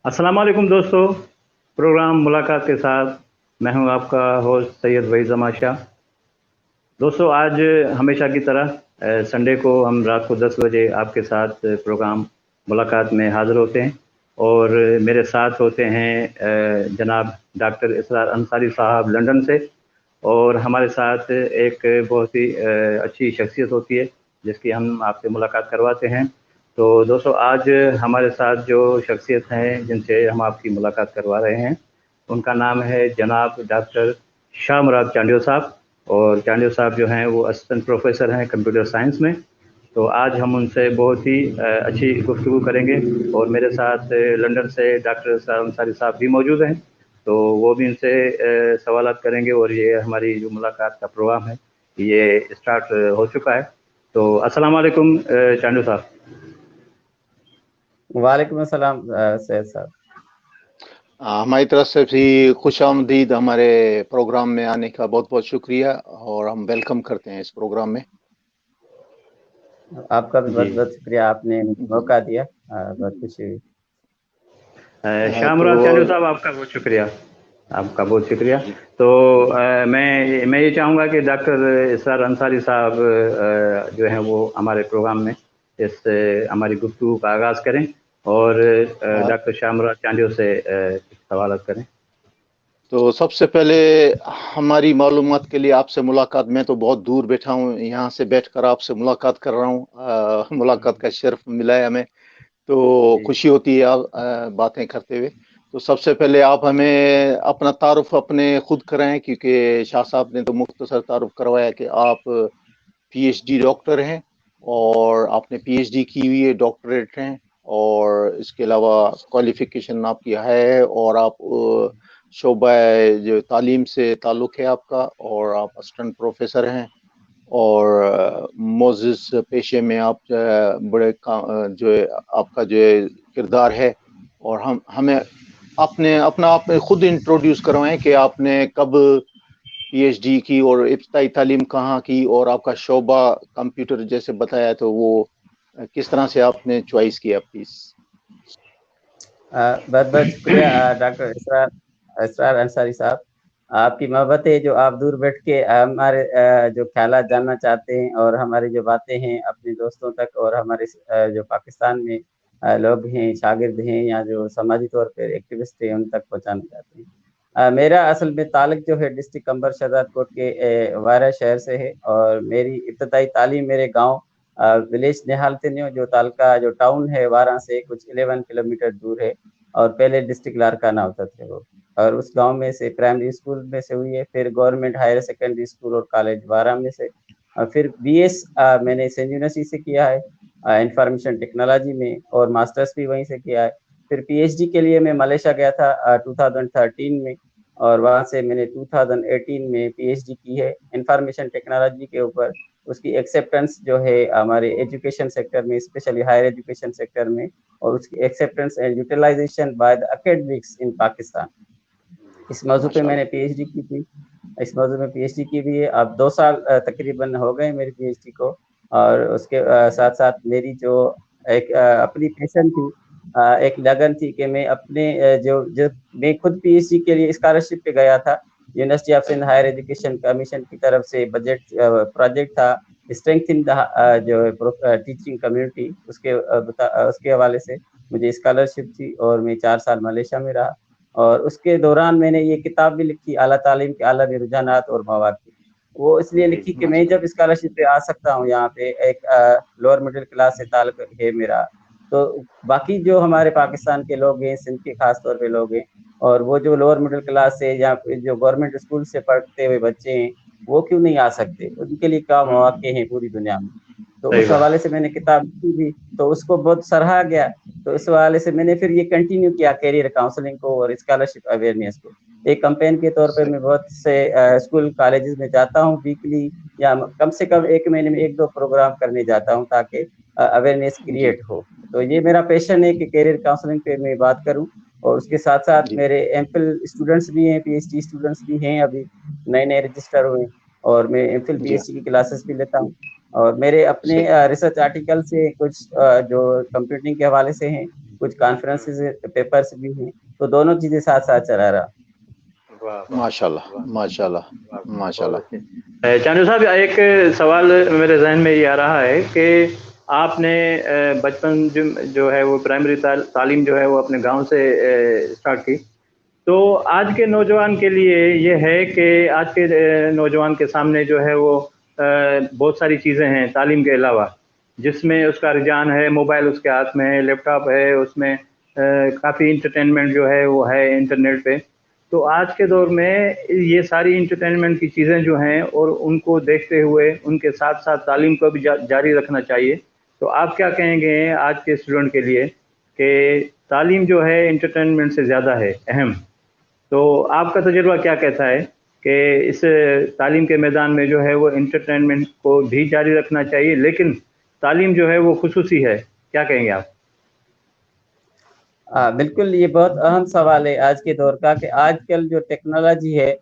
अस्सलाम वालेकुम दोस्तों। प्रोग्राम मुलाकात के साथ मैं हूं आपका होस्ट सैयद वहीद जमा शाह। दोस्तों, आज हमेशा की तरह संडे को हम रात को 10 बजे आपके साथ प्रोग्राम मुलाकात में हाज़िर होते हैं और मेरे साथ होते हैं जनाब डॉक्टर इसरार अंसारी साहब लंदन से। और हमारे साथ एक बहुत ही अच्छी शख्सियत होती है जिसकी हम आपसे मुलाकात करवाते हैं। तो दोस्तों, आज हमारे साथ जो शख्सियत हैं जिनसे हम आपकी मुलाकात करवा रहे हैं उनका नाम है जनाब डॉक्टर शाह मुराद चांडियो साहब। और चांडियो साहब जो हैं वो असिस्टेंट प्रोफेसर हैं कंप्यूटर साइंस में। तो आज हम उनसे बहुत ही अच्छी गुफ्तगू करेंगे और मेरे साथ लंदन से डॉक्टर इसरार अंसारी साहब भी मौजूद हैं। तो वो भी इनसे सवालात करेंगे और ये हमारी जो मुलाकात का प्रोग्राम है ये स्टार्ट हो चुका है। तो अस्सलाम वालेकुम चांडियो साहब। वालेकुम अस्सलाम सैयद साहब। हमारी तरफ से भी खुश आमदीद। हमारे प्रोग्राम में आने का बहुत बहुत शुक्रिया और हम वेलकम करते हैं इस प्रोग्राम में। आपका भी बहुत बहुत शुक्रिया, आपने मौका दिया, बहुत खुशी हुई। शाह मुराद चांडियो साहब, आपका बहुत शुक्रिया, आपका बहुत शुक्रिया। तो मैं ये चाहूँगा कि डॉक्टर इसरार अंसारी साहब जो हैं वो हमारे प्रोग्राम में इस हमारी गुफ्तगू का आगाज़ करें और डॉक्टर शाह मुराद चांडियो से सवाल करें। तो सबसे पहले हमारी मालूमात के लिए आपसे मुलाकात, मैं तो बहुत दूर बैठा हूँ, यहाँ से बैठकर आपसे मुलाकात कर रहा हूँ। मुलाकात का शर्फ मिला है हमें, तो खुशी होती है आप बातें करते हुए। तो सबसे पहले आप हमें अपना तारुफ अपने खुद कराएं, क्योंकि शाह साहब ने तो मुख्तसर तारुफ करवाया कि आप पीएचडी डॉक्टर हैं और आपने पीएचडी की हुई है, डॉक्टरेट हैं, और इसके अलावा क्वालिफिकेशन आपकी है और आप शोबा जो तालीम से ताल्लुक़ है आपका, और आप असिस्टेंट प्रोफेसर हैं और मोजिस पेशे में आप बड़े जो आपका जो किरदार है। और हमें अपना आप खुद इंट्रोड्यूस करवाएं कि आपने कब पीएचडी की और इब्तदाई तालीम कहाँ की और आपका शोबा कंप्यूटर जैसे बताया, तो वो किस तरह से आपने चॉइस किया, प्लीज। बहुत बहुत शुक्रिया डॉक्टर इसरार अंसारी साहब। आपकी मोहब्बत है जो आप दूर बैठ के हमारे जो ख्यालात जानना चाहते हैं और हमारी जो बातें हैं अपने दोस्तों तक और हमारे जो पाकिस्तान में लोग हैं, शागिर्द हैं या जो समाजी तौर पर एक्टिविस्ट हैं, उन तक पहुंचाना चाहते हैं। मेरा असल में ताल्लुक जो है डिस्ट्रिक्ट अंबर शहजादकोट के वारा शहर से है और मेरी इब्तदाई तालीम मेरे गाँव विलेज निहाल तिन्यो जो तालका जो टाउन है वारा से कुछ 11 किलोमीटर दूर है और पहले डिस्ट्रिक्ट लारकाना होता थे वो, और उस गांव में से प्राइमरी स्कूल में से हुई है, फिर गवर्नमेंट हायर सेकेंडरी स्कूल और कॉलेज वारा में से, और फिर बीएस मैंने सेंट यूनिवर्सिटी से किया है इंफॉर्मेशन टेक्नोलॉजी में, और मास्टर्स भी वहीं से किया है। फिर पीएचडी के लिए मैं मलेशिया गया था 2013 में और वहाँ से मैंने 2018 में पीएचडी की है इंफॉर्मेशन टेक्नोलॉजी के ऊपर। उसकी एक्सेप्टेंस जो है हमारे एजुकेशन सेक्टर में, स्पेशली हायर एजुकेशन सेक्टर में, और उसकी acceptance and utilisation by the academics in Pakistan, इस मौजू पे मैंने पीएचडी की थी। इस मौजू में पीएचडी की भी है। अब 2 साल तकरीबन हो गए मेरी पीएचडी को, और उसके साथ साथ मेरी जो एक अपनी पैशन थी, एक लगन थी कि मैं अपने जो मैं खुद पीएचडी के लिए स्कॉलरशिप पे गया था। University of Sindh higher education commission की तरफ से बजट प्रोजेक्ट था स्ट्रेंथ इन द जो टीचिंग कम्युनिटी, उसके हवाले से मुझे स्कॉलरशिप थी और मैं 4 साल मलेशिया में रहा। और उसके दौरान मैंने ये किताब भी लिखी आला तालीम के आलमी रुझानात और मवाद की। वो इसलिए लिखी कि मैं जब स्कॉलरशिप पे आ सकता हूँ, यहाँ पे एक लोअर मिडिल क्लास से ताल्लुक है मेरा, तो बाकी जो हमारे पाकिस्तान के लोग हैं, सिंध के खास तौर पे लोग हैं, और वो जो लोअर मिडिल क्लास से या जो गवर्नमेंट स्कूल से पढ़ते हुए बच्चे हैं, वो क्यों नहीं आ सकते, उनके लिए क्या मौके हैं पूरी दुनिया में। तो उस हवाले से मैंने किताब लिखी भी, तो उसको बहुत सराहा गया। तो इस हवाले से मैंने फिर ये कंटिन्यू किया कैरियर काउंसलिंग को और स्कॉलरशिप अवेयरनेस को। एक कैंपेन के तौर पे मैं बहुत से स्कूल कॉलेजेस में जाता हूँ वीकली, या कम से कम 1 महीने में 1-2 प्रोग्राम करने जाता हूँ ताकि अवेयरनेस क्रिएट हो। तो ये मेरा पैशन है कि कैरियर काउंसलिंग पे मैं बात करूँ, और उसके साथ साथ मेरे एमफिल स्टूडेंट्स भी हैं, पीएचडी स्टूडेंट्स भी हैं, अभी नए रजिस्टर हुए, और मैं एमफिल पीएचडी की क्लासेस भी लेता हूँ। और मेरे अपने रिसर्च आर्टिकल से कुछ जो कंप्यूटिंग के हवाले से हैं, कुछ कॉन्फ्रेंसेस पेपर्स भी हैं, तो दोनों चीजें साथ साथ चला रहा। माशाल्लाह माशाल्लाह माशाल्लाह। चांदू साहब, एक सवाल मेरे जहन में ये आ रहा है कि आपने बचपन जो है वो प्राइमरी तालीम जो है वो अपने गांव से स्टार्ट की, तो आज के नौजवान के लिए ये है कि आज के नौजवान के सामने जो है वो बहुत सारी चीज़ें हैं तालीम के अलावा, जिसमें उसका रुझान है, मोबाइल उसके हाथ में है, लैपटॉप है, उसमें काफ़ी इंटरटेनमेंट जो है वो है इंटरनेट पे। तो आज के दौर में ये सारी इंटरटेनमेंट की चीज़ें जो हैं और उनको देखते हुए उनके साथ साथ तालीम को भी जारी रखना चाहिए। तो आप क्या कहेंगे आज के स्टूडेंट के लिए कि तालीम जो है इंटरटेनमेंट से ज़्यादा है अहम, तो आपका तजुर्बा क्या कहता है कि इस तालीम के मैदान में जो है वो इंटरटेनमेंट को भी जारी रखना चाहिए, लेकिन तालीम जो है वो खुसूसी है, क्या कहेंगे आप? बिल्कुल, ये बहुत अहम सवाल है आज के दौर का कि आजकल जो टेक्नोलॉजी है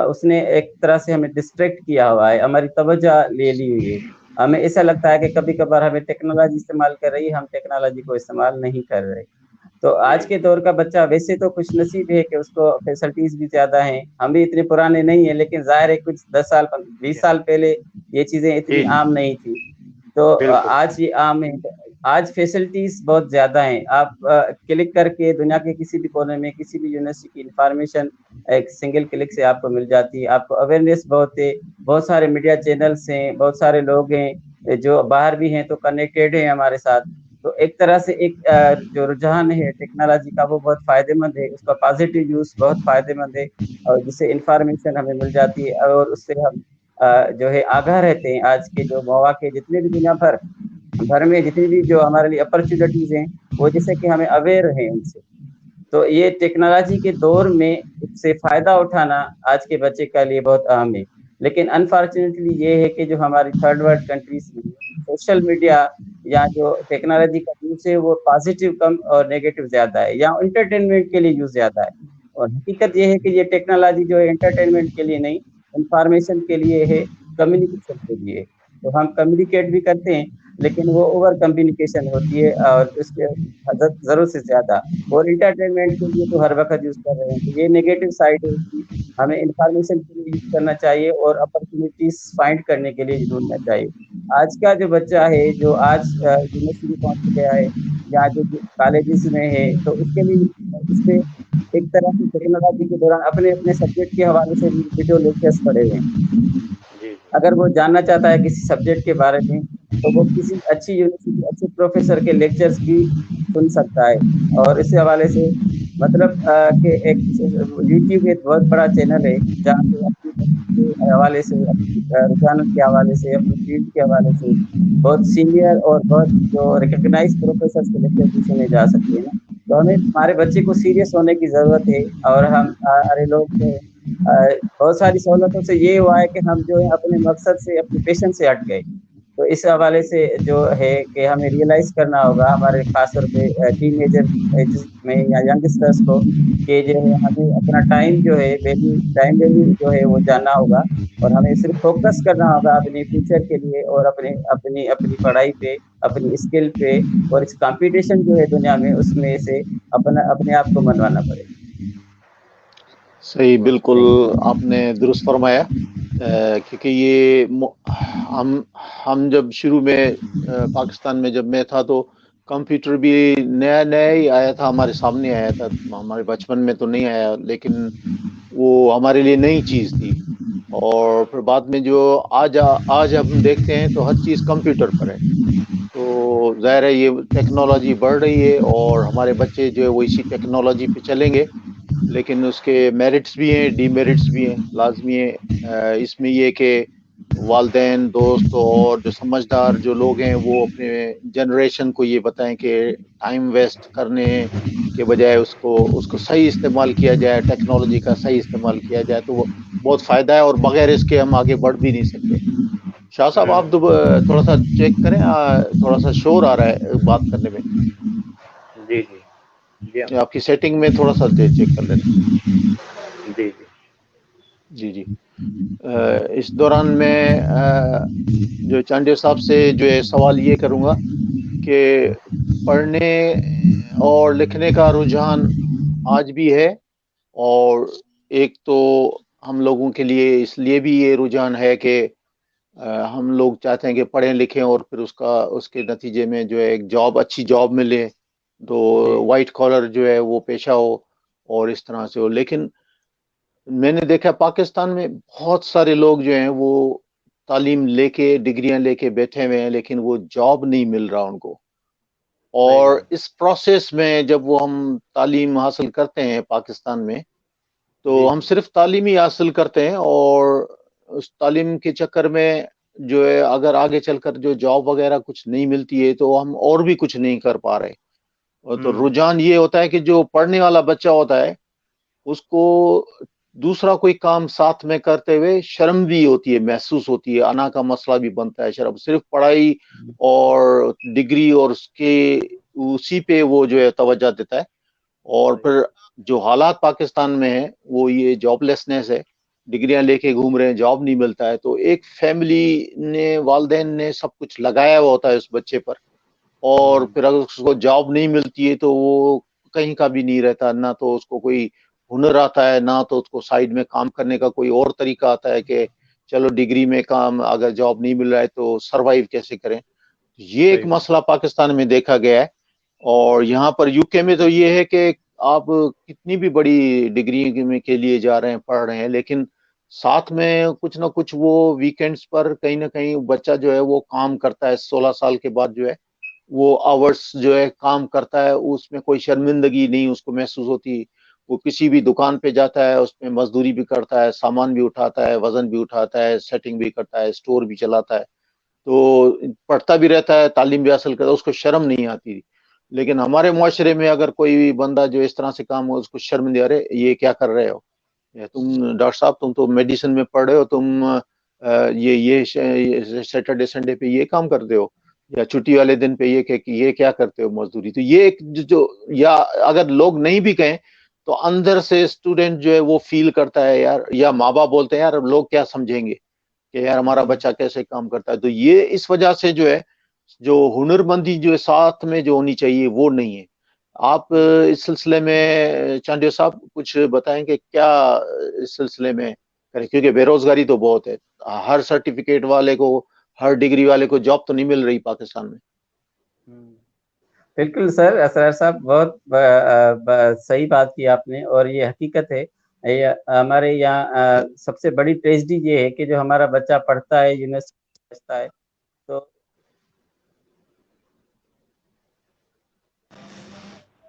उसने एक तरह से हमें डिस्ट्रैक्ट किया हुआ है, हमारी तवज्जो ले ली हुई है। हमें ऐसा लगता है कि कभी कभार हमें टेक्नोलॉजी इस्तेमाल कर रही है, हम टेक्नोलॉजी को इस्तेमाल नहीं कर रहे। तो आज के दौर का बच्चा वैसे तो खुश नसीब है कि उसको फैसिलिटीज भी ज्यादा हैं, हम भी इतने पुराने नहीं है, लेकिन जाहिर है कुछ 10 साल 20 साल पहले ये चीजें इतनी आम नहीं थी, तो आज ये आम है। आज फैसिलिटीज बहुत ज्यादा हैं, आप क्लिक करके दुनिया के किसी भी कोने में किसी भी यूनिवर्सिटी की इंफॉर्मेशन एक सिंगल क्लिक से आपको मिल जाती है। आपको अवेयरनेस बहुत है, बहुत सारे मीडिया चैनल्स हैं, बहुत सारे लोग हैं जो बाहर भी हैं तो कनेक्टेड हैं हमारे साथ। तो एक तरह से एक जो रुझान है टेक्नोलॉजी का वो बहुत फायदेमंद है, उसका पॉजिटिव यूज बहुत फायदेमंद है, और जिससे इंफॉर्मेशन हमें मिल जाती है और उससे हम जो है आगाह रहते हैं। आज के जो मौके जितने भी दुनिया भर में जितनी भी जो हमारे लिए अपॉर्चुनिटीज हैं वो जैसे कि हमें अवेयर हैं उनसे। तो ये टेक्नोलॉजी के दौर में इससे फायदा उठाना आज के बच्चे के लिए बहुत अहम है, लेकिन अनफॉर्चुनेटली ये है कि जो हमारी थर्ड वर्ल्ड कंट्रीज में सोशल मीडिया या जो टेक्नोलॉजी का यूज है वो पॉजिटिव कम और नेगेटिव ज्यादा है, या एंटरटेनमेंट के लिए यूज ज्यादा है। और हकीकत ये है कि ये टेक्नोलॉजी जो है एंटरटेनमेंट के लिए नहीं, इंफॉर्मेशन के लिए है, कम्युनिकेशन के लिए। तो हम कम्युनिकेट भी करते हैं लेकिन वो ओवर कम्युनिकेशन होती है और उसके जरूरत से ज्यादा, और इंटरटेनमेंट के लिए तो हर वक्त यूज कर रहे हैं। तो ये नेगेटिव साइड है कि हमें इंफॉर्मेशन के लिए यूज करना चाहिए और अपॉर्चुनिटीज फाइंड करने के लिए ढूंढना चाहिए। आज का जो बच्चा है जो आज यूनिवर्सिटी पहुंच गया है या जो कॉलेजेस में है, तो उसके लिए इससे एक तरह की टेक्नोलॉजी के दौरान अपने अपने सब्जेक्ट के हवाले से वीडियो लेक्चर्स पढ़े हैं। अगर वो जानना चाहता है किसी सब्जेक्ट के बारे में तो वो किसी अच्छी यूनिवर्सिटी अच्छे प्रोफेसर के लेक्चर्स भी सुन सकता है। और इस हवाले से मतलब कि एक यूट्यूब एक बहुत बड़ा चैनल है जहाँ पे अपने हवाले से, रुझान के हवाले से, अपनी फील्ड के हवाले से बहुत सीनियर और बहुत जो रिकग्नाइज प्रोफेसर के लेक्चर भी सुने जा सकते हैं। तो हमें हमारे बच्चे को सीरियस होने की जरूरत है। और हम अरे लोग बहुत सारी सहूलतों से ये हुआ है कि हम जो है अपने मकसद से, अपने पैशन से हट गए। तो इस हवाले से जो है कि हमें रियलाइज करना होगा हमारे खासतौर पे टीनेजर में या यंगस्टर्स को कि जो है हमें अपना टाइम जो है टाइम वैल्यू जो है वो जानना होगा, और हमें सिर्फ फोकस करना होगा अपने फ्यूचर के लिए और अपनी पढ़ाई पे, अपनी स्किल पे, और इस कंपटीशन जो है दुनिया में उसमें से अपने आप को मनवाना पड़ेगा। सही, बिल्कुल आपने दुरुस्त फरमाया। क्योंकि ये हम जब शुरू में पाकिस्तान में जब मैं था तो कंप्यूटर भी नया ही आया था, हमारे सामने आया था, हमारे बचपन में तो नहीं आया, लेकिन वो हमारे लिए नई चीज़ थी। और फिर बाद में जो आज हम देखते हैं तो हर चीज़ कंप्यूटर पर है। तो ज़ाहिर है ये टेक्नोलॉजी बढ़ रही है और हमारे बच्चे जो है वो इसी टेक्नोलॉजी पे चलेंगे, लेकिन उसके मेरिट्स भी हैं, डीमेरिट्स भी हैं। लाजमी है इसमें ये कि वालिदैन, दोस्त और जो समझदार जो लोग हैं वो अपने जनरेशन को ये बताएं कि टाइम वेस्ट करने के बजाय उसको सही इस्तेमाल किया जाए, टेक्नोलॉजी का सही इस्तेमाल किया जाए, तो वो बहुत फ़ायदा है और बगैर इसके हम आगे बढ़ भी नहीं सकते। शाह साहब, आप थोड़ा सा चेक करें, थोड़ा सा शोर आ रहा है बात करने में। जी जी, आपकी सेटिंग में थोड़ा सा चेक कर लेना। जी जी जी। इस दौरान मैं जो चांडिया साहब से जो है सवाल ये करूँगा कि और लिखने का रुझान आज भी है। और एक तो हम लोगों के लिए इसलिए भी ये रुझान है कि हम लोग चाहते हैं कि पढ़ें लिखें और फिर उसके नतीजे में जो है एक जॉब, अच्छी जॉब मिले, तो वाइट कॉलर जो है वो पेशा हो और इस तरह से हो। लेकिन मैंने देखा पाकिस्तान में बहुत सारे लोग जो हैं वो तालीम लेके, डिग्रियां लेके बैठे हुए हैं, लेकिन वो जॉब नहीं मिल रहा उनको। और इस प्रोसेस में जब वो हम तालीम हासिल करते हैं पाकिस्तान में, तो हम सिर्फ तालीम ही हासिल करते हैं, और उस तालीम के चक्कर में जो है अगर आगे चलकर जो जॉब वगैरह कुछ नहीं मिलती है तो हम और भी कुछ नहीं कर पा रहे। और तो रुझान ये होता है कि जो पढ़ने वाला बच्चा होता है उसको दूसरा कोई काम साथ में करते हुए शर्म भी होती है, महसूस होती है, अना का मसला भी बनता है शर्म। सिर्फ पढ़ाई और डिग्री और उसी पे वो जो है तवज्जो देता है। और फिर जो हालात पाकिस्तान में है वो ये जॉबलेसनेस है, डिग्रियां लेके घूम रहे हैं, जॉब नहीं मिलता है। तो एक फैमिली ने, वालदेन ने सब कुछ लगाया हुआ होता है उस बच्चे पर, और फिर अगर उसको जॉब नहीं मिलती है तो वो कहीं का भी नहीं रहता, ना तो उसको कोई हुनर आता है, ना तो उसको साइड में काम करने का कोई और तरीका आता है कि चलो डिग्री में काम, अगर जॉब नहीं मिल रहा है तो सरवाइव कैसे करें। ये एक मसला पाकिस्तान में देखा गया है। और यहाँ पर यूके में तो ये है कि आप कितनी भी बड़ी डिग्री के लिए जा रहे हैं, पढ़ रहे हैं, लेकिन साथ में कुछ ना कुछ वो वीकेंड्स पर कहीं ना कहीं बच्चा जो है वो काम करता है। 16 साल के बाद जो है वो आवर्स जो है काम करता है, उसमें कोई शर्मिंदगी नहीं उसको महसूस होती। वो किसी भी दुकान पे जाता है, उसमें मजदूरी भी करता है, सामान भी उठाता है, वजन भी उठाता है, सेटिंग भी करता है, स्टोर भी चलाता है, तो पढ़ता भी रहता है, तालीम भी हासिल करता है, उसको शर्म नहीं आती। लेकिन हमारे मुआशरे में अगर कोई बंदा जो इस तरह से काम हो, उसको शर्म नहीं, अरे ये क्या कर रहे हो, या तुम डॉक्टर साहब तुम तो मेडिसिन में पढ़ रहे हो, तुम ये सैटरडे संडे पे ये काम करते हो, या छुट्टी वाले दिन पे ये क्या करते हो मजदूरी। तो ये एक या अगर लोग नहीं भी कहें तो अंदर से स्टूडेंट जो है वो फील करता है यार, या माँ बाप बोलते हैं यार लोग क्या समझेंगे कि यार हमारा बच्चा कैसे काम करता है। तो ये इस वजह से जो है, जो हुनरमंदी जो है साथ में जो होनी चाहिए वो नहीं है। आप इस सिलसिले में चांडियो साहब कुछ बताएंगे क्या इस सिलसिले में करें, क्योंकि बेरोजगारी तो बहुत है, हर सर्टिफिकेट वाले को, हर डिग्री वाले को जॉब तो नहीं मिल रही पाकिस्तान में। बिल्कुल सर, असरार साहब बहुत सही बात की आपने, और ये हकीकत है। हमारे यहाँ सबसे बड़ी ट्रेजेडी ये है कि जो हमारा बच्चा पढ़ता है, यूनिवर्सिटी पढ़ता है,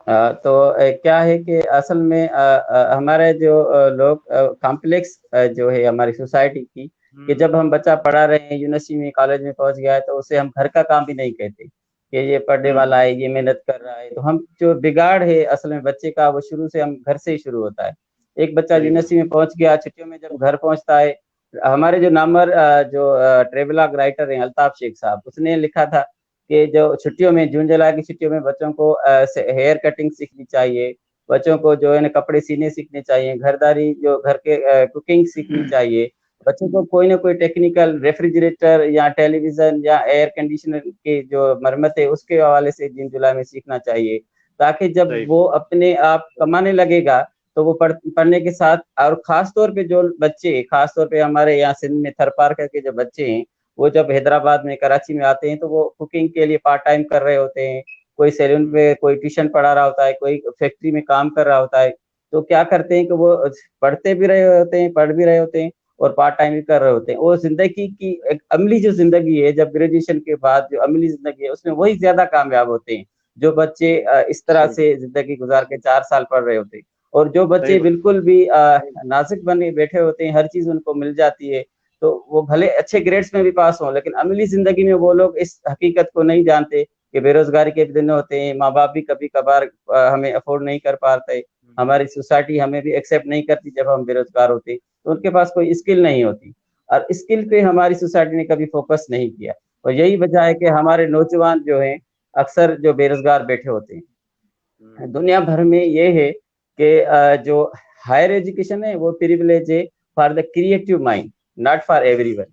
तो क्या है कि असल में हमारे जो लोग कॉम्प्लेक्स जो है हमारी सोसाइटी की, कि जब हम बच्चा पढ़ा रहे हैं, यूनिवर्सिटी में, कॉलेज में पहुंच गया है, तो उसे हम घर का काम भी नहीं कहते कि ये पढ़ने वाला है, ये मेहनत कर रहा है। तो हम जो बिगाड़ है असल में बच्चे का, वो शुरू से हम घर से ही शुरू होता है। एक बच्चा यूनिवर्सिटी में पहुंच गया, छुट्टियों में जब घर पहुंचता है, हमारे जो नामर जो ट्रेवलॉग राइटर हैं अल्ताफ शेख साहब, उसने लिखा था कि जो छुट्टियों में, जून जुलाई की छुट्टियों में बच्चों को हेयर कटिंग सीखनी चाहिए, बच्चों को जो है ना कपड़े सीने सीखने चाहिए, घरदारी जो घर के कुकिंग सीखनी चाहिए, बच्चों को कोई ना कोई टेक्निकल, रेफ्रिजरेटर या टेलीविजन या एयर कंडीशनर की जो मरम्मत है उसके हवाले से जून जुलाई में सीखना चाहिए, ताकि जब वो अपने आप कमाने लगेगा तो वो पढ़ने के साथ, और खास तौर पे जो बच्चे, खास तौर पे हमारे यहाँ सिंध में थरपारकर के जो बच्चे हैं, वो जब हैदराबाद में, कराची में आते हैं तो वो कुकिंग के लिए पार्ट टाइम कर रहे होते हैं, कोई सैलून पे, कोई ट्यूशन पढ़ा रहा होता है, कोई फैक्ट्री में काम कर रहा होता है। तो क्या करते हैं कि वो पढ़ते भी रहे होते हैं, पढ़ भी रहे होते हैं, और पार्ट टाइम भी कर रहे होते हैं। वो जिंदगी की एक अमली जो जिंदगी है, जब ग्रेजुएशन के बाद जो अमली जिंदगी है, उसमें वही ज्यादा कामयाब होते हैं, जो बच्चे इस तरह से जिंदगी गुजार के 4 साल पढ़ रहे होते हैं। और जो बच्चे बिल्कुल भी नाजुक बने बैठे होते हैं, हर चीज उनको मिल जाती है, तो वो भले अच्छे ग्रेड्स में भी पास हो, लेकिन अमली जिंदगी में वो लोग इस हकीकत को नहीं जानते कि बेरोजगारी के दिन होते हैं, माँ बाप भी कभी कभार हमें अफोर्ड नहीं कर पाते, हमारी सोसाइटी हमें भी एक्सेप्ट नहीं करती जब हम बेरोजगार होते, तो उनके पास कोई स्किल नहीं होती, और स्किल पे हमारी सोसाइटी ने कभी फोकस नहीं किया। और यही वजह है कि हमारे नौजवान जो हैं अक्सर जो बेरोजगार बैठे होते हैं। दुनिया भर में ये है कि जो हायर एजुकेशन है वो प्रिविलेज है for the creative mind, not for everyone.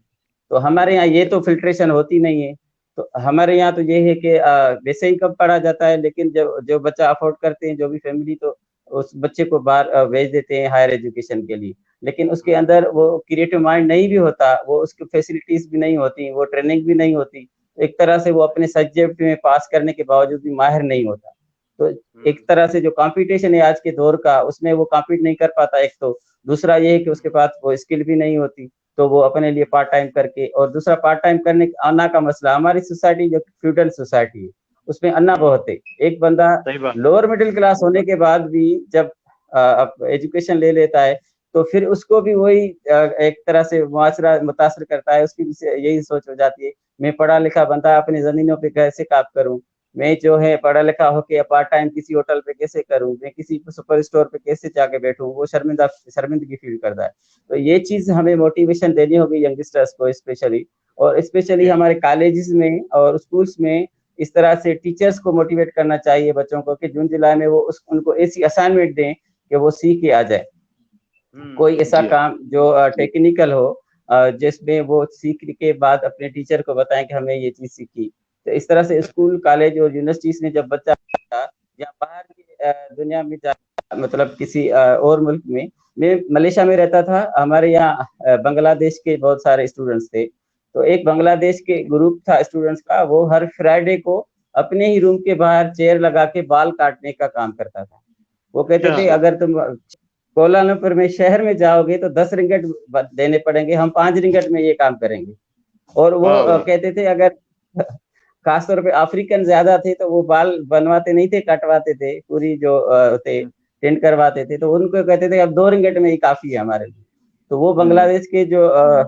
तो हमारे यहाँ ये तो फिल्ट्रेशन होती नहीं है, तो हमारे यहाँ तो ये है कि वैसे ही कम पढ़ा जाता है, लेकिन जो बच्चा अफोर्ड करते हैं जो भी फैमिली, तो उस बच्चे को बाहर भेज देते हैं हायर एजुकेशन के लिए। लेकिन उसके अंदर वो क्रिएटिव माइंड नहीं भी होता, वो उसकी फैसिलिटीज भी नहीं होती, वो ट्रेनिंग भी नहीं होती, एक तरह से वो अपने सब्जेक्ट में पास करने के बावजूद भी माहिर नहीं होता। तो एक तरह से जो कंपटीशन है आज के दौर का, उसमें वो कॉम्पीट नहीं कर पाता एक तो, दूसरा ये है कि उसके पास वो स्किल भी नहीं होती, तो वो अपने लिए पार्ट टाइम करके, और दूसरा पार्ट टाइम करने अन्ना का मसला, हमारी सोसाइटी जो फ्यूडल सोसाइटी है उसमें अन्ना बहुत है। एक बंदा लोअर मिडिल क्लास होने के बाद भी जब एजुकेशन ले लेता है, तो फिर उसको भी वही एक तरह से मुआशरा मुतासर करता है, उसकी भी यही सोच हो जाती है, मैं पढ़ा लिखा बंदा अपनी जमीनों पे कैसे काम करूं, मैं जो है पढ़ा लिखा होके पार्ट टाइम किसी होटल पे कैसे करूं, मैं किसी सुपर स्टोर पे कैसे जाके बैठूं, वो शर्मिंदगी फील करता है। तो ये चीज हमें मोटिवेशन देनी होगी यंगस्टर्स को स्पेशली, और स्पेशली हमारे कॉलेजेस में और स्कूल्स में इस तरह से टीचर्स को मोटिवेट करना चाहिए बच्चों को कि जून जुलाई में वो उनको ऐसी असाइनमेंट दें कि वो सीख के आ जाए, कोई ऐसा काम जो टेक्निकल हो, जिसमें वो सीख के बाद अपने टीचर को बताएं कि हमें ये चीज सीखी। तो इस तरह से स्कूल कॉलेज और यूनिवर्सिटीज में जब बच्चा या बाहर की दुनिया में जा, मतलब किसी और मुल्क में, मैं मलेशिया में रहता था, हमारे यहाँ बांग्लादेश के बहुत सारे स्टूडेंट्स थे, तो एक बांग्लादेश के ग्रुप था स्टूडेंट्स का, वो हर फ्राइडे को अपने ही रूम के बाहर चेयर लगा के बाल काटने का काम करता था। वो कहते थे अगर तुम कोलालमपुर में शहर में जाओगे तो 10 रिंगट देने पड़ेंगे, हम 5 रिंगट में ये काम करेंगे। और वो कहते थे अगर खासतौर पे अफ्रीकन ज्यादा थे तो वो बाल बनवाते नहीं थे, कटवाते थे, पूरी जो थे टेंट करवाते थे, तो उनको कहते थे अब 2 रिंगट में ही काफी है हमारे लिए। तो वो बांग्लादेश के जो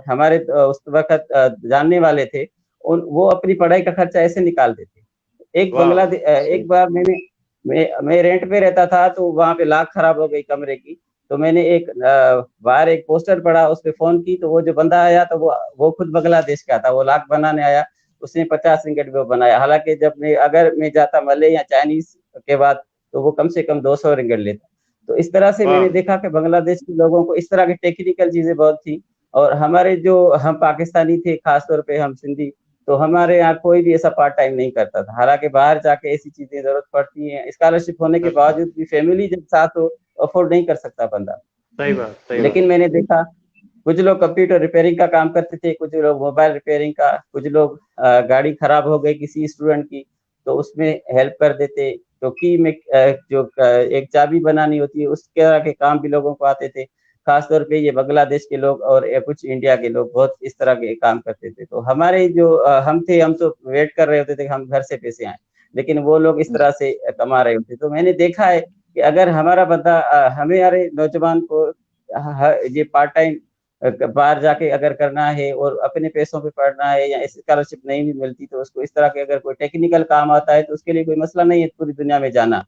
हमारे उस वक्त जानने वाले थे, वो अपनी पढ़ाई का खर्चा ऐसे निकालते थे। एक बार मैं रेंट पे रहता था, तो वहां पे लाख खराब हो गई कमरे की, तो मैंने बाहर एक पोस्टर पढ़ा, उस पर फोन की, तो वो जो बंदा आया तो वो खुद बांग्लादेश का था, वो लाख बनाने आया, उसने 50 रिंगट में बनाया। हालांकि जब अगर मैं जाता मले या चाइनीज के बाद, तो वो कम से कम 200 रिंगट लेता। तो इस तरह से मैंने देखा कि बांग्लादेश के लोगों को इस तरह की टेक्निकल चीजें बहुत थी, और हमारे जो हम पाकिस्तानी थे, खासतौर पे हम सिंधी, तो हमारे यहाँ कोई भी ऐसा पार्ट टाइम नहीं करता था। हालांकि बाहर जाके ऐसी चीजें जरूरत पड़ती हैं, स्कॉलरशिप होने के बावजूद भी फैमिली जब साथ हो, अफोर्ड नहीं कर सकता बंदा। सही बात। लेकिन मैंने देखा कुछ लोग कंप्यूटर रिपेयरिंग का काम करते थे, कुछ लोग मोबाइल रिपेयरिंग का, कुछ लोग गाड़ी खराब हो गई किसी स्टूडेंट की तो उसमें हेल्प कर देते, तो की में जो एक चाबी बनानी होती है उस तरह के काम भी लोगों को आते थे। खासतौर पे ये बांग्लादेश के लोग और कुछ इंडिया के लोग बहुत इस तरह के काम करते थे। तो हमारे जो हम तो वेट कर रहे होते थे हम घर से पैसे आए, लेकिन वो लोग इस तरह से कमा रहे होते। तो मैंने देखा है कि अगर हमारा बंदा हमारे नौजवान को ये पार्ट टाइम बाहर जाके अगर करना है और अपने पैसों पे पढ़ना है या स्कॉलरशिप नहीं भी मिलती, तो उसको इस तरह के अगर कोई टेक्निकल काम आता है तो उसके लिए कोई मसला नहीं है पूरी दुनिया में जाना,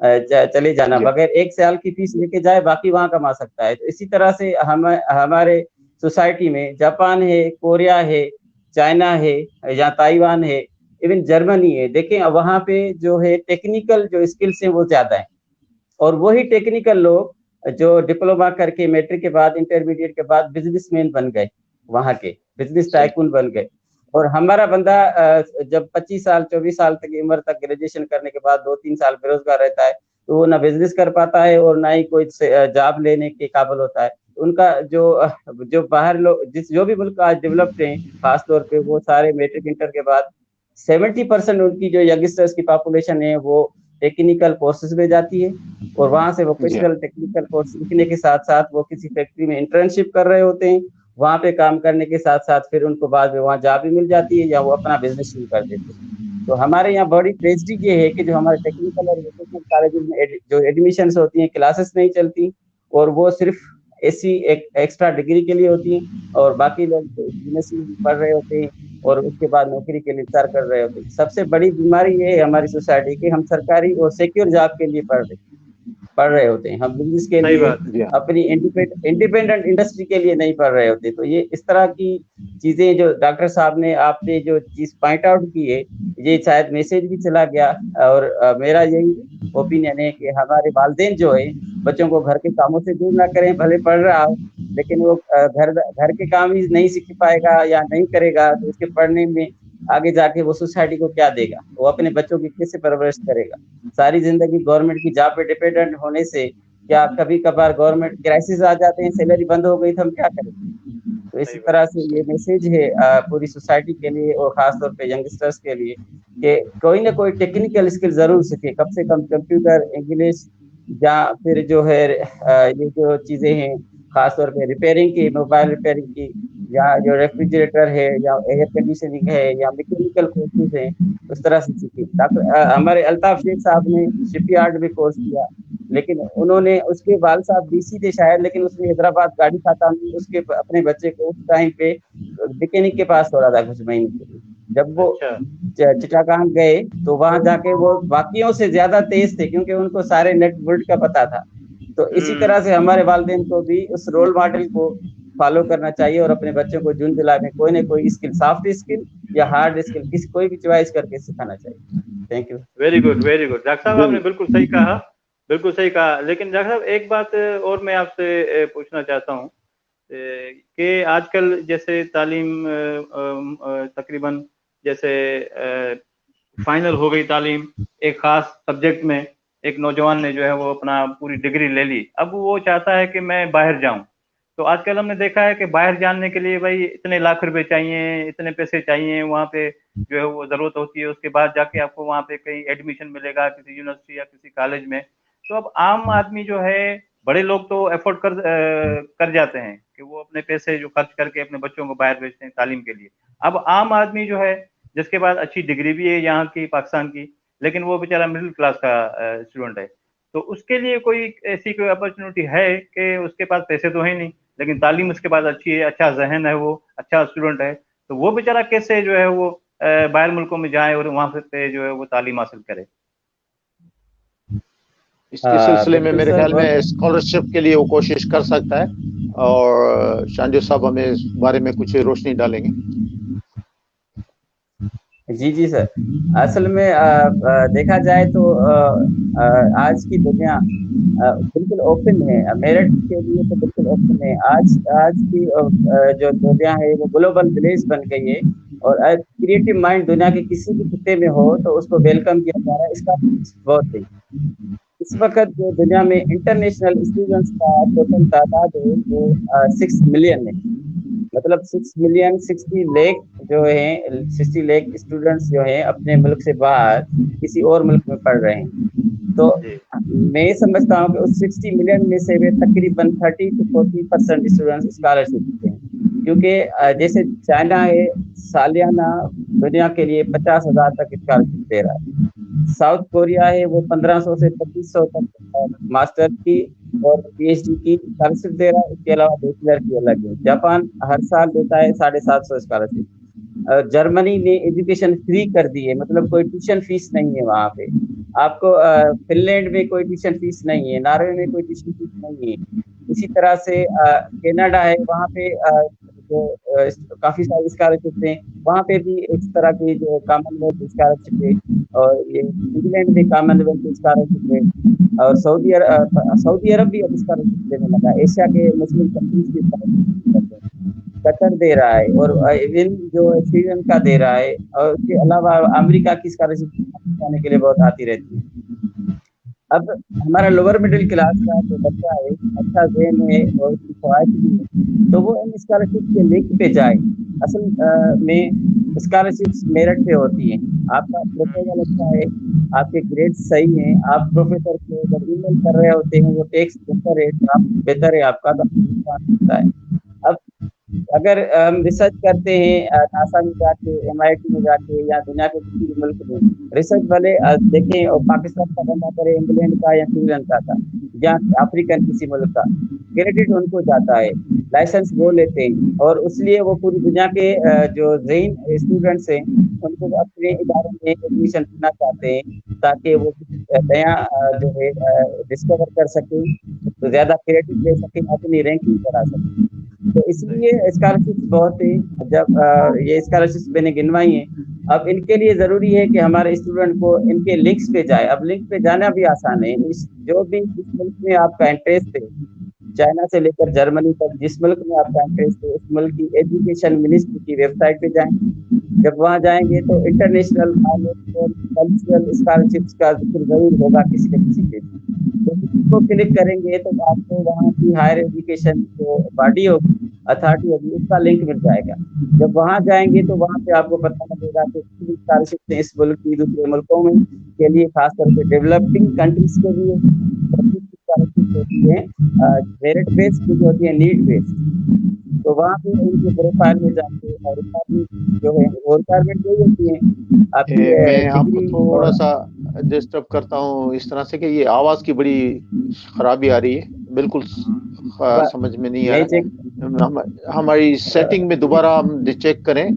चले जाना, बगैर 1 साल की फीस लेके जाए, बाकी वहां कमा सकता है। तो इसी तरह से हमारे सोसाइटी में जापान है, कोरिया है, चाइना है या ताइवान है, इवन जर्मनी है, देखें वहां पे जो है टेक्निकल जो स्किल्स हैं वो ज्यादा है, और वही टेक्निकल लोग जो डिप्लोमा करके मैट्रिक के बाद इंटरमीडिएट के बाद बिजनेसमैन बन गए, वहां के बिजनेस टाइकून बन गए। और हमारा बंदा जब 25 साल 24 साल तक की उम्र तक ग्रेजुएशन करने के बाद 2-3 साल बेरोजगार रहता है, तो वो ना बिजनेस कर पाता है और ना ही कोई जॉब लेने के काबिल होता है। उनका जो बाहर लोग जो भी मुल्क आज डेवलप्ड हैं, खासतौर पे वो सारे मैट्रिक इंटर के बाद 70% उनकी जो यंगस्टर्स की पॉपुलेशन है वो टेक्निकल कोर्सेज में जाती है, और वहां से वोकेशनल टेक्निकल कोर्स सीखने के साथ साथ वो किसी फैक्ट्री में इंटर्नशिप कर रहे होते हैं। वहां पे काम करने के साथ साथ फिर उनको बाद में वहां जॉब भी मिल जाती है या वो अपना बिजनेस शुरू कर देते हैं। तो हमारे यहाँ बड़ी ट्रेजेडी ये है कि जो हमारे टेक्निकल और वोकेशनल कॉलेज में जो एडमिशन होती हैं, क्लासेस नहीं चलती, और वो सिर्फ ऐसी एक एक्स्ट्रा डिग्री के लिए होती हैं, और बाकी लोग बिजनेस पढ़ रहे होते हैं और उसके बाद नौकरी के लिए इंतजार कर रहे होते हैं। सबसे बड़ी बीमारी ये है हमारी सोसाइटी की, हम सरकारी और सिक्योर जॉब के लिए पढ़ रहे होते हैं, हम बिजनेस के लिए अपनी इंडिपेंडेंट इंडस्ट्री के लिए नहीं पढ़ रहे होते। तो ये इस तरह की चीजें जो डॉक्टर साहब ने आपने जो चीज पॉइंट आउट की है, ये शायद मैसेज भी चला गया, और मेरा यही ओपिनियन है कि हमारे वालिदैन जो है बच्चों को घर के कामों से दूर ना करें, भले पढ़ रहा हो लेकिन वो घर के काम ही नहीं सीख पाएगा या नहीं करेगा तो उसके पढ़ने में आगे जाके वो सोसाइटी को क्या देगा, वो अपने बच्चों की कैसे परवरिश करेगा। सारी जिंदगी गवर्नमेंट की जॉब पे डिपेंडेंट होने से क्या कभी कभार गवर्नमेंट क्राइसिस आ जाते हैं, सैलरी बंद हो गई तो हम क्या करेंगे। तो इसी सही तरह बात। से ये मैसेज है पूरी सोसाइटी के लिए और खास तौर पे यंगस्टर्स के लिए कि कोई ना कोई टेक्निकल स्किल जरूर सीखे, कम से कम कंप्यूटर, इंग्लिश, या फिर जो है ये जो चीजें हैं खास तौर पे रिपेयरिंग की, मोबाइल रिपेयरिंग की, या जो रेफ्रिजरेटर है या एयर कंडीशनिंग है या मैकेनिकल कोर्सेज हैं, उस तरह से सीखी। डॉक्टर हमारे अल्ताफ शेख साहब ने शिपयार्ड में कोर्स किया, लेकिन उन्होंने, उसके वाल साहब डीसी थे शायद, लेकिन उसने हैदराबाद गाड़ी खाता में उसके अपने बच्चे को उस टाइम पे मैकेनिक के पास छोड़ा था कुछ महीने के लिए। जब वो अच्छा। चिटागांग गए तो वहां जाके वो बाकियों से ज्यादा तेज थे, क्योंकि उनको सारे नेट वर्ड का पता था। तो इसी तरह से हमारे वालिदैन को भी उस रोल मॉडल को फॉलो करना चाहिए और अपने बच्चों को जून जुलाई में कोई ना कोई स्किल, सॉफ्ट स्किल या हार्ड स्किल, किसी कोई भी चॉइस करके सिखाना चाहिए। Thank you. Very good, very good. Doctor साहब आपने बिल्कुल सही कहा, बिल्कुल सही कहा। लेकिन डॉक्टर साहब एक बात और मैं आपसे पूछना चाहता हूँ कि आजकल जैसे तालीम तकरीबन जैसे फाइनल हो गई तालीम एक खास सब्जेक्ट में, एक नौजवान ने जो है वो अपना पूरी डिग्री ले ली, अब वो चाहता है कि मैं बाहर जाऊं। तो आजकल हमने देखा है कि बाहर जाने के लिए भाई इतने लाख रुपए चाहिए, इतने पैसे चाहिए, वहाँ पे जो है वो जरूरत होती है, उसके बाद जाके आपको वहाँ पे कहीं एडमिशन मिलेगा किसी यूनिवर्सिटी या किसी कॉलेज में। तो अब आम आदमी जो है, बड़े लोग तो एफोर्ड कर जाते हैं कि वो अपने पैसे जो खर्च करके अपने बच्चों को बाहर भेजते हैं तालीम के लिए। अब आम आदमी जो है, जिसके पास अच्छी डिग्री भी है यहाँ की पाकिस्तान की, लेकिन वो बेचारा मिडिल क्लास का स्टूडेंट है, तो उसके लिए कोई ऐसी कोई अपॉर्चुनिटी है कि उसके पास पैसे तो है नहीं, लेकिन तालीम उसके पास अच्छी है, अच्छा जहन है, वो अच्छा स्टूडेंट है, तो वो बेचारा कैसे जो है वो बाहर मुल्कों में जाए और वहां पे जो है वो तालीम हासिल करे। इसके सिलसिले में बिल्कुल मेरे सर, ख्याल में बहुत स्कॉलरशिप के लिए वो कोशिश कर सकता है, और शांजो साहब हमें इस बारे में कुछ रोशनी डालेंगे। जी जी सर। असल में देखा जाए तो आज की दुनिया बिल्कुल ओपन है, मेरिट के लिए तो बिल्कुल ओपन है। आज आज की जो दुनिया है वो ग्लोबल विलेज बन गई है, और क्रिएटिव माइंड दुनिया के किसी भी खिते में हो तो उसको वेलकम किया जा रहा है। इसका बहुत है। इस वक्त जो दुनिया में इंटरनेशनल स्टूडेंट्स का टोटल तादाद है वो 6 मिलियन है। मतलब 6 मिलियन 60 लाख जो है, 60 लाख स्टूडेंट्स जो है अपने मुल्क से बाहर किसी और मुल्क में पढ़ रहे हैं। तो मैं समझता हूँ कि उस 60 मिलियन में से वे तकरीबन 30 to 40% स्टूडेंट्स स्कॉलरशिप देते हैं, क्योंकि जैसे चाइना है सालियाना दुनिया के लिए 50,000 तक स्कॉलरशिप दे रहा है। साउथ कोरिया है वो 1500 से 2500 तक मास्टर की और पीएचडी की स्कॉलरशिप दे रहा है। इसके अलावा बैचलर की अलग है। जापान हर साल देता है 750 स्कॉलरशिप। जर्मनी ने एजुकेशन फ्री कर दी है, मतलब कोई ट्यूशन फीस नहीं है वहाँ पे आपको। फिनलैंड में कोई ट्यूशन फीस नहीं है, नॉर्वे में कोई ट्यूशन फीस नहीं है। इसी तरह से कनाडा है, वहाँ पे जो काफी सारी स्कॉलरशिप हैं, वहाँ पे भी इस तरह की जो कॉमनवेल्थ स्कॉलरशिप है, और ये इंग्लैंड में कॉमनवेल्थ स्कॉलरशिप है, और सऊदी अरब भी अब स्कॉलरशिप देने लगा। एशिया के मुस्लिम कंट्रीज की स्कॉलरशिप कतर दे रहा है, और इवन जो श्रीलंका दे रहा है, और उसके अलावा अमेरिका की स्कॉलरशिप आने के लिए बहुत आती रहती है। अब हमारा लोअर मिडिल क्लास का जो बच्चा है, अच्छा ज़हन है और उसकी ख्वाहिश भी है, तो वो इन स्कॉलरशिप के लिंक पे जाए। असल में स्कॉलरशिप्स मेरिट पे होती हैं। आपका प्रोपोजल अच्छा है, आपके ग्रेड्स सही हैं, आप प्रोफेसर को जब ईमेल कर रहे होते हैं, वो टेक्स्ट बेहतर है, ड्राफ्ट बेहतर है आपका, तो होता है। अब अगर हम रिसर्च करते हैं नासा में जाके, एमआईटी में जाके, या दुनिया के किसी भी मुल्क में, रिसर्च वाले देखें और पाकिस्तान का बंदा करे, इंग्लैंड का या श्रीलंका का या अफ्रीकन किसी मुल्क का, क्रेडिट उनको जाता है, लाइसेंस वो लेते हैं, और इसलिए वो पूरी दुनिया के जो ज़हीन स्टूडेंट्स हैं उनको अपने इदारों में एडमिशन लेना चाहते हैं, ताकि वो नया जो है डिस्कवर कर सकें, तो ज़्यादा क्रेडिट ले सकें, अपनी रैंकिंग बढ़ा सकें। तो इसलिए स्कॉलरशिप बहुत है। जब ये स्कॉलरशिप मैंने गिनवाई है, अब इनके लिए जरूरी है कि हमारे स्टूडेंट को इनके लिंक्स पे जाए। अब लिंक पे जाना भी आसान है। जो भी जिस मुल्क में आपका इंटरेस्ट है, चाइना से लेकर जर्मनी तक, जिस मुल्क में आपका इंटरेस्ट है, उस मुल्क की एजुकेशन मिनिस्ट्री की वेबसाइट पे जाएं, جب وہاں جائیں گے تو انٹرنیشنل کلچرل اسکالرشپس کا ذکر ضرور ہوگا کسی نہ کسی کے جب اس کو کلک کریں گے تو آپ کو وہاں کی ہائر ایجوکیشن جو باڈی ہوگی اتھارٹی ہوگی اس کا لنک مل جائے گا. جب وہاں جائیں گے تو وہاں پہ آپ کو پتہ لگے گا کہ اسکالرشپ اس ملک کی دوسرے ملکوں میں کے لیے خاص کر کے ڈیولپنگ کنٹریز کے لیے اسکالرشپ ہوتی ہیں میرٹ بیس جو ہوتی ہے نیڈ بیس. تو وہاں پہ ان کے پروفائل میں جا کے اور ان کا بھی جو ہے وہ ریکوائرمنٹ یہی ہوتی ہے آپ کی میں آپ کو ڈگری تھوڑا سا ڈسٹرب کرتا ہوں اس طرح سے کہ یہ آواز کی بڑی خرابی آ رہی ہے, بالکل سمجھ میں نہیں آ رہا. ہماری سیٹنگ میں دوبارہ ہم چیک کریں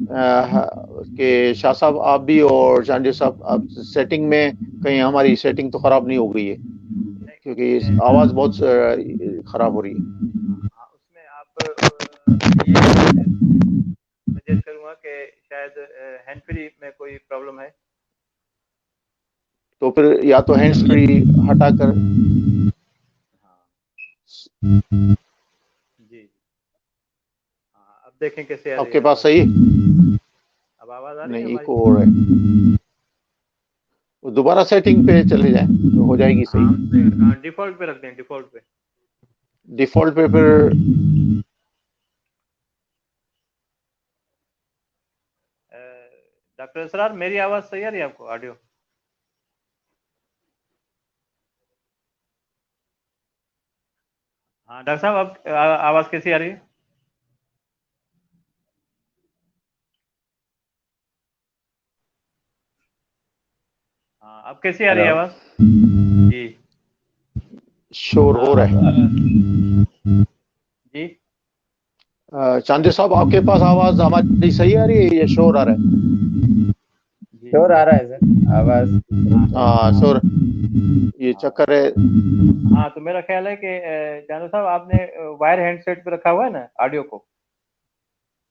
کہ شاہ صاحب آپ بھی اور جانجے صاحب آپ سیٹنگ میں کہیں ہماری سیٹنگ تو خراب نہیں ہو گئی ہے, کیونکہ آواز بہت خراب ہو رہی ہے. اس میں آپ یہ سجیسٹ کروں گا کہ شاید ہینڈ فری میں کوئی پرابلم ہے, تو پھر یا تو ہینڈز فری ہٹا کر جی اب دیکھیں کیسے آ رہی آپ ہے کے پاس صحیح اب آواز آ رہی ہے نہیں, ہماری؟ ایکو ہو رہا ہے. دوبارہ سیٹنگ پہ چلے جائیں تو ہو جائے گی صحیح. ڈیفالٹ پہ رکھ دیں, ڈیفالٹ پہ. ڈیفالٹ پہ پھر ڈاکٹر اسرار میری آواز صحیح آ رہی ہے آپ کو آڈیو؟ ہاں ڈاکٹر صاحب اب آواز کیسی آ رہی ہے؟ ہاں اب کیسی آ رہی ہے آواز؟ جی شور ہو رہا ہے. جی چاندے صاحب آپ کے پاس آواز ہماری صحیح آ رہی ہے یا شور آ رہا ہے؟ شور آ رہا ہے سر آواز. ہاں شور یہ چکر ہے. ہاں تو میرا خیال ہے کہ چاندے صاحب آپ نے وائر ہینڈ سیٹ پہ رکھا ہوا ہے نا آڈیو کو؟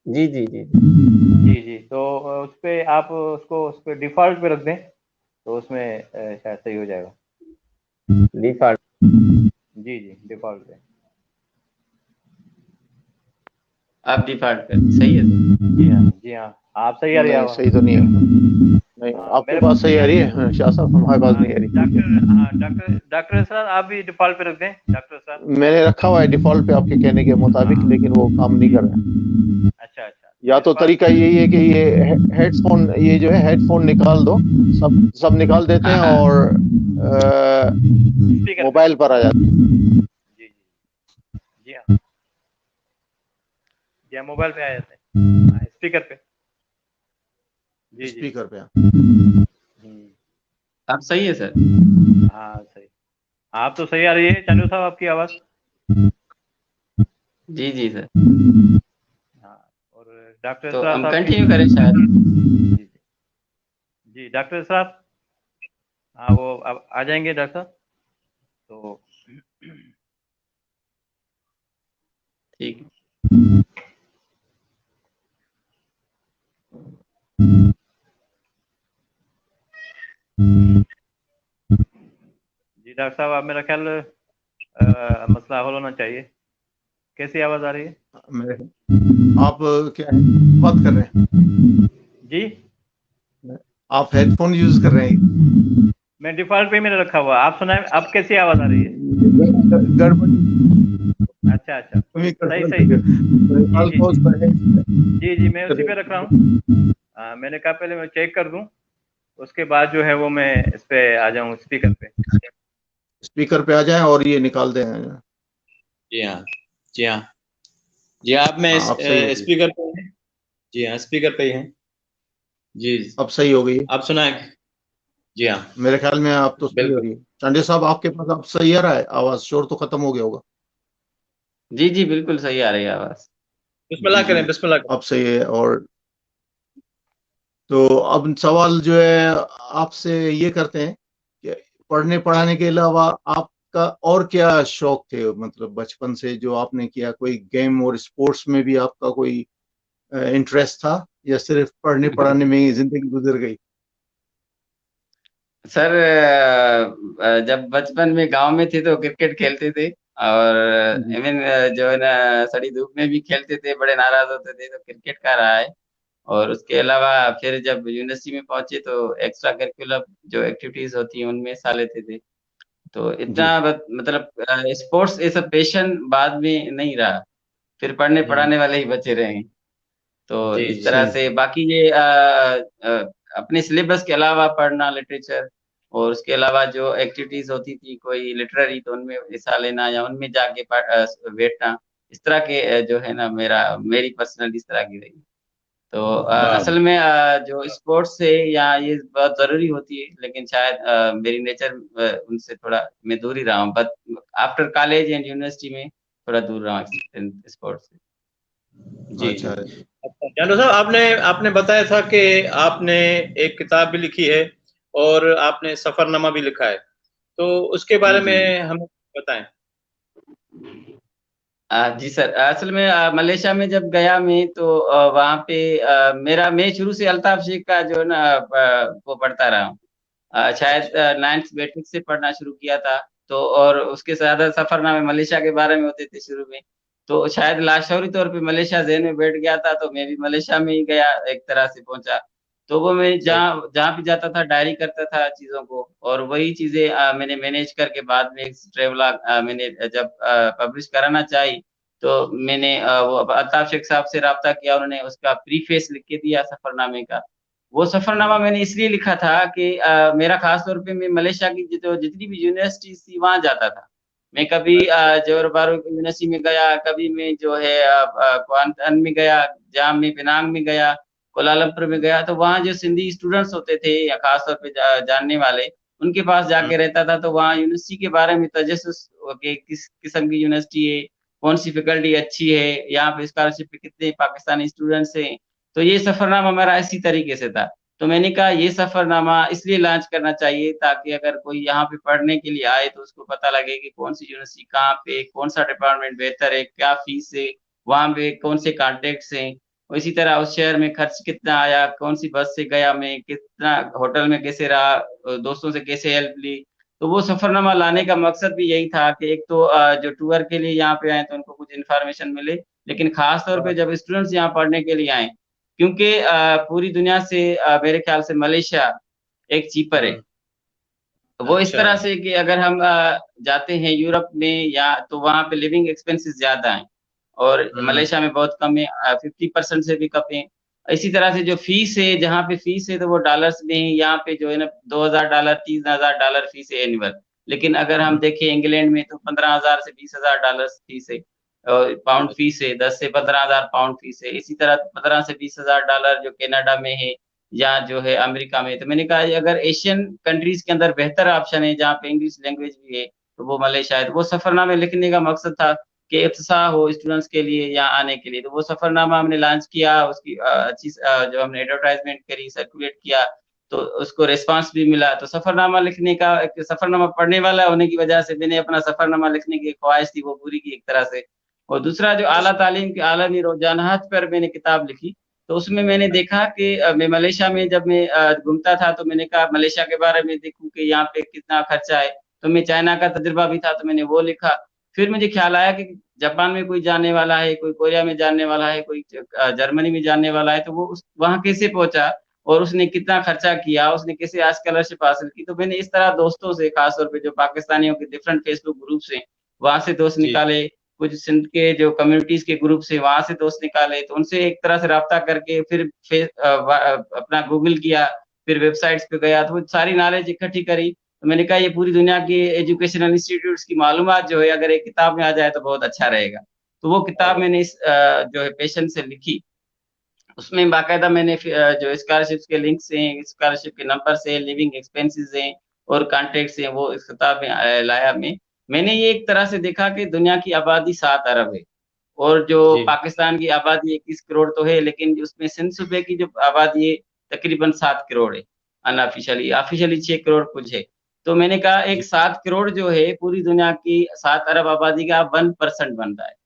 جی جی جی جی جی تو اس پہ آپ اس پہ ڈیفالٹ پہ رکھ دیں تو اس میں شاید صحیح ہو جائے گا. ڈیفالٹ جی جی ڈیفالٹ پہ. آپ ڈیفالٹ کر صحیح ہے سر. جی ہاں جی ہاں آپ صحیح آ رہی ہے نہیں آواز؟ صحیح تو نہیں ہے. نہیں آپ کے پاس صحیح آ رہی ہے شاہ صاحب, ہمارے پاس نہیں آ رہی. ڈاکٹر اسرار آپ بھی ڈیفالٹ پہ رکھ دیں. ڈاکٹر اسرار میں نے رکھا ہوا ہے ڈیفالٹ پہ آپ کے کہنے کے مطابق, لیکن وہ کام نہیں کر رہا. اچھا اچھا یا تو طریقہ یہی ہے کہ یہ ہیڈ فون, یہ جو ہے ہیڈ فون نکال دو, سب نکال دیتے ہیں اور موبائل پر آ جاتے ہیں. جی جی جی ہاں جی ہاں موبائل پہ آ جاتے ہیں اسپیکر پہ. جی جی اسپیکر پہ. آپ صحیح ہے سر. ہاں صحیح, آپ تو صحیح آ رہی ہے چندو صاحب آپ کی آواز. جی جی سر. ہاں اور ڈاکٹر تو اسرار ہم صاحب کی کنٹینیو کریں شاید. جی جی ڈاکٹر اسرار ہاں وہ اب آ جائیں گے ڈاکٹر صاحب تو ٹھیک ہے. جی ڈاکٹر صاحب آپ میرا خیال مسئلہ حل ہونا چاہیے. کیسی آواز آ رہی ہے؟ آپ کیا بات کر رہے ہیں؟ جی آپ ہیڈ فون یوز کر رہے ہیں؟ میں ڈیفالٹ پہ میں نے رکھا ہوا. آپ سنائیں اب کیسی آواز آ رہی ہے؟ اچھا اچھا صحیح صحیح. جی جی میں اسی پہ رکھ رہا ہوں. میں نے کہا پہلے میں چیک کر دوں, اس کے بعد جو ہے وہ میں اس پہ آ جاؤں اسپیکر پہ. اسپیکر پہ آ جائیں اور یہ نکال دیں. جی ہاں جی ہاں جی آپ میں آپ صحیح ہو گئی. اسپیکر پہ ہیں. جی ہاں اسپیکر پہ ہی ہیں. جی اب صحیح ہو گئی. آپ سنائیں. جی ہاں میرے خیال میں آپ تو صحیح ہو رہی ہے. چانڈے صاحب آپ کے پاس اب صحیح آ رہا ہے آواز, شور تو ختم ہو گیا ہوگا. جی جی بالکل صحیح آ رہی ہے آواز. بسم اللہ کریں, بسم اللہ کریں. اب صحیح ہے. اور تو اب سوال جو ہے آپ سے یہ کرتے ہیں کہ پڑھنے پڑھانے کے علاوہ آپ کا اور کیا شوق تھے, مطلب بچپن سے جو آپ نے کیا, کوئی گیم اور اسپورٹس میں بھی آپ کا کوئی انٹرسٹ تھا یا صرف پڑھنے پڑھانے میں ہی زندگی گزر گئی؟ سر جب بچپن میں گاؤں میں تھے تو کرکٹ کھیلتے تھے, اور ایون جو ہے نا سڑی دھوپ میں بھی کھیلتے تھے, بڑے ناراض ہوتے تھے تو کرکٹ کا رہا ہے. اور اس کے علاوہ پھر جب یونیورسٹی میں پہنچے تو ایکسٹرا کریکولر جو ایکٹیویٹیز ہوتی ہیں ان میں حصہ لیتے تھے. تو اتنا مطلب اسپورٹس ایسا پیشن بعد میں نہیں رہا, پھر پڑھنے پڑھانے والے ہی بچے رہے ہیں. تو اس طرح سے باقی یہ اپنے سلیبس کے علاوہ پڑھنا لٹریچر, اور اس کے علاوہ جو ایکٹیویٹیز ہوتی تھی کوئی لٹریری تو ان میں حصہ لینا یا ان میں جا کے بیٹھنا, اس طرح کے جو ہے نا میری پرسنل اس طرح کی رہی. تو اصل میں جو اسپورٹس ہے یا یہ بہت ضروری ہوتی ہے, لیکن شاید میری نیچر ان سے تھوڑا میں دور ہی رہا ہوں, but after college and university میں تھوڑا دور رہا ہوں اسپورٹس سے. جی جانو صاحب, آپ نے بتایا تھا کہ آپ نے ایک کتاب بھی لکھی ہے اور آپ نے سفر نامہ بھی لکھا ہے, تو اس کے بارے میں ہمیں بتائیں. جی سر, اصل میں ملیشیا میں جب گیا میں تو وہاں پہ میں شروع سے الطاف شیخ کا جو ہے نا وہ پڑھتا رہا ہوں, شاید 9th میٹرک سے پڑھنا شروع کیا تھا. تو اور اس کے زیادہ سفر نامے ملیشیا کے بارے میں ہوتے تھے شروع میں, تو شاید لاشعوری طور پہ ملیشیا ذہن میں بیٹھ گیا تھا, تو میں بھی ملیشیا میں ہی گیا, ایک طرح سے پہنچا. تو وہ میں جہاں بھی جاتا تھا ڈائری کرتا تھا چیزوں کو, اور وہی چیزیں میں نے مینیج کر کے بعد میں ٹریولاگ میں نے جب پبلش کرانا چاہی تو میں نے وہ الطاف شیخ صاحب سے رابطہ کیا, انہوں نے اس کا پری فیس لکھ کے دیا سفر نامے کا. وہ سفر نامہ میں نے اس لیے لکھا تھا کہ میرا خاص طور پہ میں ملیشیا کی جتنی بھی یونیورسٹیز تھی وہاں جاتا تھا. میں کبھی جوہر بارو یونیورسٹی میں گیا, کبھی میں جو ہے کوانتن میں گیا, جام میں پنانگ میں گیا, کولالمپور میں گیا. تو وہاں جو سندھی اسٹوڈنٹس ہوتے تھے یا خاص طور پہ جاننے والے, ان کے پاس جا کے رہتا تھا. تو وہاں یونیورسٹی کے بارے میں تجسس کہ کس قسم کی یونیورسٹی ہے, کون سی فیکلٹی اچھی ہے, یہاں پہ اسکالرشپ پہ کتنے پاکستانی اسٹوڈنٹس ہیں. تو یہ سفر نامہ ہمارا اسی طریقے سے تھا. تو میں نے کہا یہ سفر نامہ اس لیے لانچ کرنا چاہیے تاکہ اگر کوئی یہاں پہ پڑھنے کے لیے آئے تو اس کو پتہ لگے کہ کون سی یونیورسٹی کہاں پہ, کون سا ڈپارٹمنٹ بہتر ہے, کیا فیس ہے, وہاں پہ کون سے کانٹیکٹس ہیں, اسی طرح اس شہر میں خرچ کتنا آیا, کون سی بس سے گیا, میں کتنا ہوٹل میں کیسے رہا, دوستوں سے کیسے ہیلپ لی. تو وہ سفر نامہ لانے کا مقصد بھی یہی تھا کہ ایک تو جو ٹور کے لیے یہاں پہ آئے تو ان کو کچھ انفارمیشن ملے, لیکن خاص طور پہ جب اسٹوڈنٹس یہاں پڑھنے کے لیے آئیں, کیونکہ پوری دنیا سے میرے خیال سے ملیشیا ایک چیپر ہے. وہ اس طرح سے کہ اگر ہم جاتے ہیں یورپ میں یا تو وہاں پہ لیونگ ایکسپینسز زیادہ ہیں, اور ملیشیا میں بہت کم ہے, 50% سے بھی کم ہے. اسی طرح سے جو فیس ہے, جہاں پہ فیس ہے تو وہ ڈالرز میں ہے, یہاں پہ جو ہے نا $2,000 $3,000 فیس ہے اینول. لیکن اگر ہم دیکھیں انگلینڈ میں تو $15,000 سے $20,000 فیس ہے, پاؤنڈ فیس ہے, 10 سے 15,000 پاؤنڈ فیس ہے. اسی طرح $15,000 سے $20,000 جو کینیڈا میں ہے یا جو ہے امریکہ میں. تو میں نے کہا اگر ایشین کنٹریز کے اندر بہتر آپشن ہے جہاں پہ انگلش لینگویج بھی ہے تو وہ ملیشیا ہے. وہ سفر نامے لکھنے کا مقصد تھا کہ اتساہ ہو اسٹوڈنٹس کے لیے یہاں آنے کے لیے. تو وہ سفر نامہ ہم نے لانچ کیا, اس کی اچھی جو ہم نے ایڈورٹائزمنٹ کری, سرکولیٹ کیا, تو اس کو ریسپانس بھی ملا. تو سفر نامہ لکھنے کا, سفر نامہ پڑھنے والا ہونے کی وجہ سے میں نے اپنا سفر نامہ لکھنے کی خواہش تھی وہ پوری کی ایک طرح سے. اور دوسرا جو اعلیٰ تعلیم کے عالمی رجحانات پر میں نے کتاب لکھی, تو اس میں نے دیکھا کہ میں ملیشیا میں جب میں گھومتا تھا تو میں نے کہا ملیشیا کے بارے میں دیکھوں کہ یہاں پہ کتنا خرچہ ہے. تو میں چائنا کا تجربہ بھی تھا تو میں نے وہ لکھا. پھر مجھے خیال آیا کہ جاپان میں کوئی جاننے والا ہے, کوئی کوریا میں جاننے والا ہے, کوئی جرمنی میں جاننے والا ہے, تو وہ وہاں کیسے پہنچا اور اس نے کتنا خرچہ کیا, اس نے کیسے اسکالرشپ حاصل کی. تو میں نے اس طرح دوستوں سے, خاص طور پہ جو پاکستانیوں کے ڈفرنٹ فیس بک گروپس ہیں وہاں سے دوست نکالے, کچھ سندھ کے جو کمیونٹیز کے گروپ سے وہاں سے دوست نکالے. تو ان سے ایک طرح سے رابطہ کر کے پھر اپنا گوگل کیا, پھر ویب سائٹس پہ گیا, تو وہ ساری نالج اکٹھی کری. تو میں نے کہا یہ پوری دنیا کی ایجوکیشنل انسٹیٹیوٹس کی معلومات جو ہے اگر ایک کتاب میں آ جائے تو بہت اچھا رہے گا. تو وہ کتاب میں نے جو ہے پیشن سے لکھی. اس میں باقاعدہ میں نے جو اسکالرشپ کے لنکس ہیں, اسکالرشپ کے نمبرس ہیں, لیونگ ایکسپینسز ہیں اور کانٹیکٹس ہیں, وہ اس کتاب میں لایا. میں نے یہ ایک طرح سے دیکھا کہ دنیا کی آبادی 7 ارب ہے, اور جو پاکستان کی آبادی 21 کروڑ تو ہے, لیکن اس میں سندھ صوبے کی جو آبادی ہے تقریباً 7 کروڑ ہے, آفیشلی 6 کروڑ کچھ ہے. تو میں نے کہا ایک 7 کروڑ جو ہے پوری دنیا کی 7 ارب آبادی کا 1% بنتا ہے.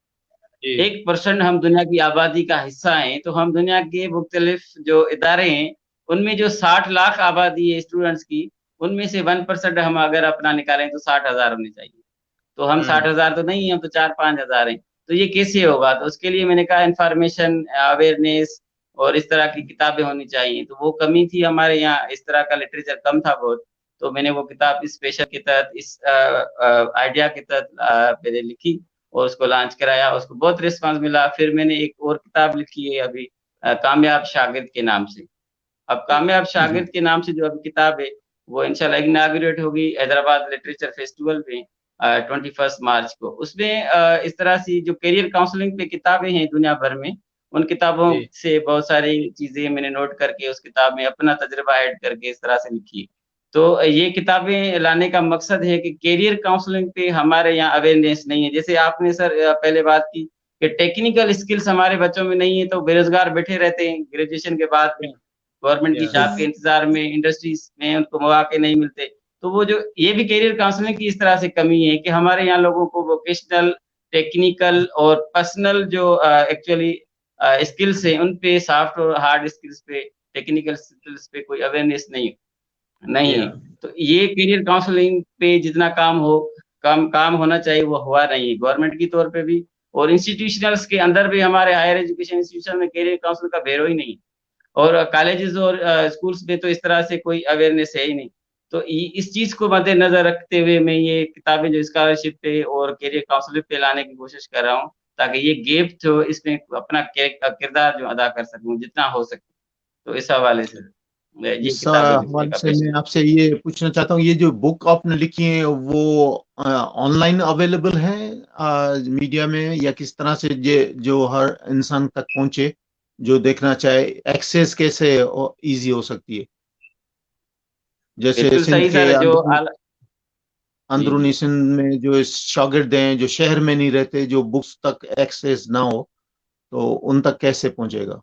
1% ہم دنیا کی آبادی کا حصہ ہیں. تو ہم دنیا کے مختلف جو ادارے ہیں ان میں جو 60 لاکھ آبادی ہے اسٹوڈنٹس کی, ان میں سے 1% ہم اگر اپنا نکالیں تو 60,000 ہونے چاہیے. تو ہم 60,000 تو نہیں ہیں, ہم تو 4-5 ہزار ہیں. تو یہ کیسے ہوگا؟ تو اس کے لیے میں نے کہا انفارمیشن اویئرنیس اور اس طرح کی کتابیں ہونی چاہیے. تو وہ کمی تھی ہمارے یہاں, اس طرح کا لٹریچر کم تھا بہت. تو میں نے وہ کتاب اس پیشہ کے تحت, اس آئیڈیا کے تحت میں نے لکھی اور اس کو لانچ کرایا. اس کو بہت ریسپانس ملا. پھر میں نے ایک اور کتاب لکھی ہے ابھی, کامیاب شاگرد کے نام سے. اب کامیاب شاگرد کے نام سے جو ابھی کتاب ہے وہ انشاءاللہ اناگوریٹ ہوگی حیدرآباد لٹریچر فیسٹیول پہ 21 مارچ کو. اس میں اس طرح سے جو کیریئر کاؤنسلنگ پہ کتابیں ہیں دنیا بھر میں, ان کتابوں سے بہت ساری چیزیں میں نے نوٹ کر کے اس کتاب میں اپنا تجربہ ایڈ کر کے اس طرح سے لکھی. تو یہ کتابیں لانے کا مقصد ہے کہ کیریئر کاؤنسلنگ پہ ہمارے یہاں اویئرنیس نہیں ہے. جیسے آپ نے سر پہلے بات کی کہ ٹیکنیکل اسکلس ہمارے بچوں میں نہیں ہے, تو بے روزگار بیٹھے رہتے ہیں گریجویشن کے بعد بھی, گورنمنٹ کی جاب کے انتظار میں, انڈسٹریز میں ان کو مواقع نہیں ملتے. تو وہ جو یہ بھی کیریئر کاؤنسلنگ کی اس طرح سے کمی ہے کہ ہمارے یہاں لوگوں کو ووکیشنل, ٹیکنیکل اور پرسنل جو ایکچولی اسکلس ہیں ان پہ, سافٹ اور ہارڈ اسکلس پہ, ٹیکنیکل اسکلس پہ کوئی اویئرنیس نہیں ہے. تو یہ کیریئر کاؤنسلنگ پہ جتنا کام ہونا چاہیے وہ ہوا نہیں ہے گورنمنٹ کی طور پہ بھی, اور انسٹیٹیوشنلس کے اندر بھی ہمارے ہائر ایجوکیشن انسٹیٹیوشن میں کیریئر کاؤنسل کا بھیرو ہی نہیں, اور کالجز اور اسکولس میں تو اس طرح سے کوئی اویئرنیس ہے ہی نہیں. تو اس چیز کو مد نظر رکھتے ہوئے میں یہ کتابیں جو اسکالرشپ پہ اور کیریئر کاؤنسلنگ پہ لانے کی کوشش کر رہا ہوں, تاکہ یہ گیپ جو اس میں اپنا کردار جو ادا کر سکوں جتنا ہو سکے. تو اس حوالے سے اس حوالے سے میں آپ سے یہ پوچھنا چاہتا ہوں, یہ جو بک آپ نے لکھی ہے وہ آن لائن اویلیبل ہے میڈیا میں, یا کس طرح سے جو ہر انسان تک پہنچے جو دیکھنا چاہے, ایکسیس کیسے ایزی ہو سکتی ہے؟ جیسے سندھ کے اندرونی سندھ میں جو شاگرد ہیں جو شہر میں نہیں رہتے, جو بکس تک ایکسیس نہ ہو, تو ان تک کیسے پہنچے گا؟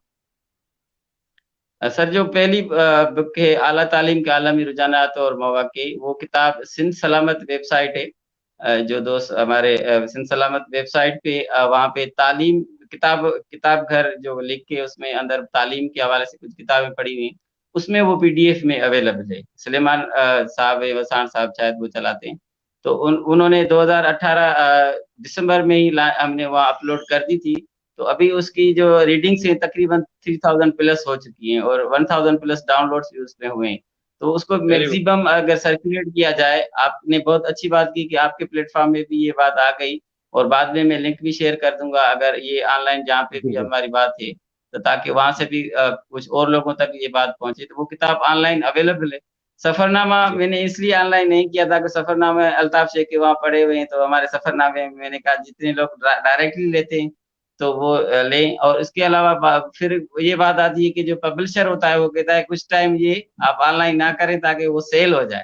سر جو پہلی بک ہے اعلیٰ تعلیم کے عالمی رجحانات اور مواقع, وہ کتاب سندھ سلامت ویب سائٹ ہے. جو دوست ہمارے سندھ سلامت ویب سائٹ پہ, وہاں پہ تعلیم کتاب گھر جو لکھ کے اس میں اندر تعلیم کے حوالے سے کچھ کتابیں پڑھی ہوئی ہیں, اس میں وہ PDF میں اویلیبل ہے. سلیمان صاحب وسان صاحب شاید وہ چلاتے ہیں, تو انہوں نے 2018 دسمبر میں ہی ہم نے وہاں اپلوڈ کر دی تھی. تو ابھی اس کی جو ریڈنگس ہیں تقریباً 3000 پلس ہو چکی ہیں, اور 1000 پلس ڈاؤن لوڈس بھی اس میں ہوئے ہیں. تو اس کو میکسیمم اگر سرکولیٹ کیا جائے, آپ نے بہت اچھی بات کی کہ آپ کے پلیٹ فارم میں بھی یہ بات آ گئی, اور بعد میں لنک بھی شیئر کر دوں گا اگر یہ آن لائن جہاں پہ بھی ہماری بات ہے, تو تاکہ وہاں سے بھی کچھ اور لوگوں تک یہ بات پہنچے. تو وہ کتاب آن لائن اویلیبل ہے. سفر نامہ میں نے اس لیے آن لائن نہیں کیا تھا کہ سفر نامہ الطاف شیخ کے وہاں پڑے ہوئے ہیں, تو ہمارے سفر نامے میں نے کہا جتنے لوگ ڈائریکٹلی لیتے ہیں تو وہ لیں. اور اس کے علاوہ پھر یہ بات آتی ہے کہ جو پبلشر ہوتا ہے وہ کہتا ہے کچھ ٹائم یہ آپ آن لائن نہ کریں تاکہ وہ سیل ہو جائے.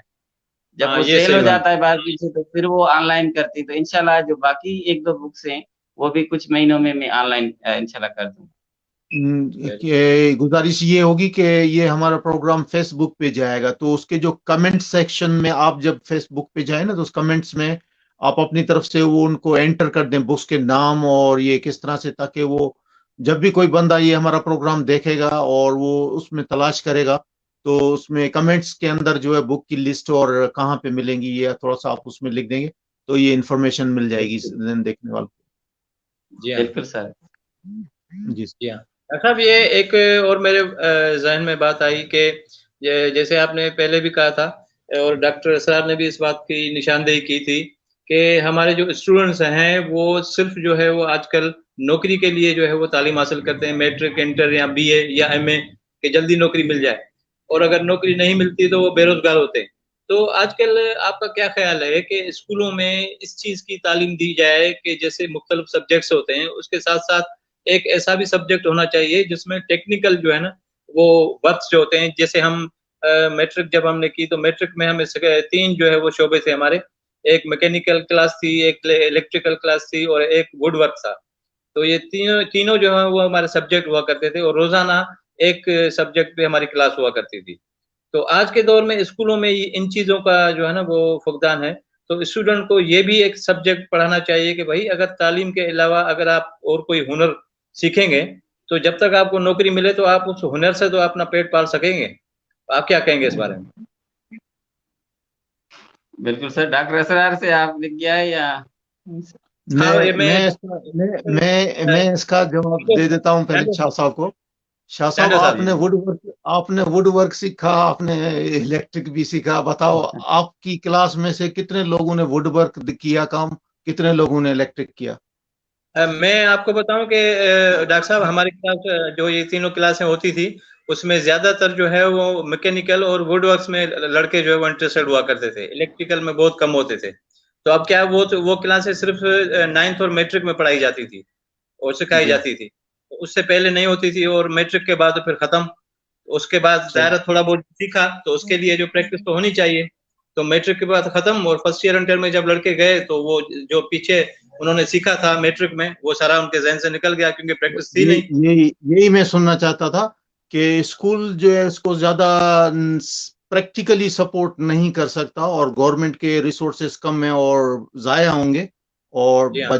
جب وہ سیل ہو جاتا ہے بعد سے, تو پھر وہ آن لائن کرتی ہے. تو انشاءاللہ جو باقی 1-2 بکس ہیں وہ بھی کچھ مہینوں میں آن لائن انشاءاللہ کر دوں. گزارش یہ ہوگی کہ یہ ہمارا پروگرام فیس بک پہ جائے گا, تو اس کے جو کمنٹ سیکشن میں آپ جب فیس بک پہ جائیں نا, تو اس کمنٹس میں آپ اپنی طرف سے وہ ان کو انٹر کر دیں, بکس کے نام اور یہ کس طرح سے, تاکہ وہ جب بھی کوئی بندہ یہ ہمارا پروگرام دیکھے گا اور وہ اس میں تلاش کرے گا, تو اس میں کمنٹس کے اندر جو ہے بک کی لسٹ اور کہاں پہ ملیں گی یہ تھوڑا سا آپ اس میں لکھ دیں گے, تو یہ انفارمیشن مل جائے گی دیکھنے والوں کو. جی بالکل سر. جی ہاں ڈاکٹر صاحب, یہ ایک اور میرے ذہن میں بات آئی کہ جیسے آپ نے پہلے بھی کہا تھا اور ڈاکٹر اسرار نے بھی اس بات کی نشاندہی کی تھی کہ ہمارے جو اسٹوڈنٹس ہیں وہ صرف جو ہے وہ آج کل نوکری کے لیے جو ہے وہ تعلیم حاصل کرتے ہیں, میٹرک, انٹر یا BA یا MA, کہ جلدی نوکری مل جائے, اور اگر نوکری نہیں ملتی تو وہ بے روزگار ہوتے ہیں. تو آج کل آپ کا کیا خیال ہے کہ اسکولوں میں اس چیز کی تعلیم دی جائے کہ جیسے مختلف سبجیکٹس ہوتے ہیں اس کے ساتھ ساتھ ایک ایسا بھی سبجیکٹ ہونا چاہیے جس میں ٹیکنیکل جو ہے نا وہ ورکس جو ہوتے ہیں, جیسے ہم میٹرک جب ہم نے کی تو میٹرک میں ہمیں 3 جو ہے وہ شعبے تھے ہمارے, ایک میکینیکل کلاس تھی, ایک الیکٹریکل کلاس تھی, اور ایک ووڈ ورک تھا. تو یہ تینوں جو ہے وہ ہمارے سبجیکٹ ہوا کرتے تھے, اور روزانہ ایک سبجیکٹ پہ ہماری کلاس ہوا کرتی تھی. تو آج کے دور میں اسکولوں میں ان چیزوں کا جو ہے نا وہ فقدان ہے. تو اسٹوڈنٹ کو یہ بھی ایک سبجیکٹ پڑھانا چاہیے کہ بھائی اگر تعلیم کے علاوہ اگر آپ اور کوئی ہنر سیکھیں گے تو جب تک آپ کو نوکری ملے تو آپ اس ہنر سے تو اپنا پیٹ پال سکیں گے. آپ کیا کہیں گے اس بارے میں؟ بالکل سر. ڈاکٹر اسرار سے آپ نے کیا ہے یا میں اس کا جواب دے دیتا ہوں پہلے شاہ صاحب کو. शाह साहब चांडो साहब। आपने वुड वर्क सीखा, आपने इलेक्ट्रिक भी सीखा, बताओ आपकी क्लास में से कितने लोगों ने वुड वर्क किया काम, कितने लोगों ने इलेक्ट्रिक किया? मैं आपको बताऊं कि डॉक्टर साहब हमारी क्लास जो ये तीनों क्लासें होती थी उसमें ज्यादातर जो है वो मैकेनिकल और वुड वर्क्स में लड़के जो है वो इंटरेस्टेड हुआ करते थे, इलेक्ट्रिकल में बहुत कम होते थे। तो अब क्या है, वो क्लासें सिर्फ 9th और मैट्रिक में पढ़ाई जाती थी और सिखाई जी जाती थी। तो उससे पहले नहीं होती थी, और मैट्रिक के बाद तो फिर खत्म। उसके बाद सही। दायरा थोड़ा बहुत सीखा, तो उसके लिए जो प्रैक्टिस तो होनी चाहिए। तो मैट्रिक के बाद खत्म, और फर्स्ट ईयर इंटर में जब लड़के गए तो वो जो पीछे उन्होंने सीखा था मैट्रिक में वो सारा उनके जहन से निकल गया, क्योंकि प्रैक्टिस थी यही नहीं। यही यही मैं सुनना चाहता था कि स्कूल जो है इसको ज्यादा प्रैक्टिकली सपोर्ट नहीं कर सकता और गवर्नमेंट के रिसोर्सेस कम है और जाया होंगे, और जी हाँ।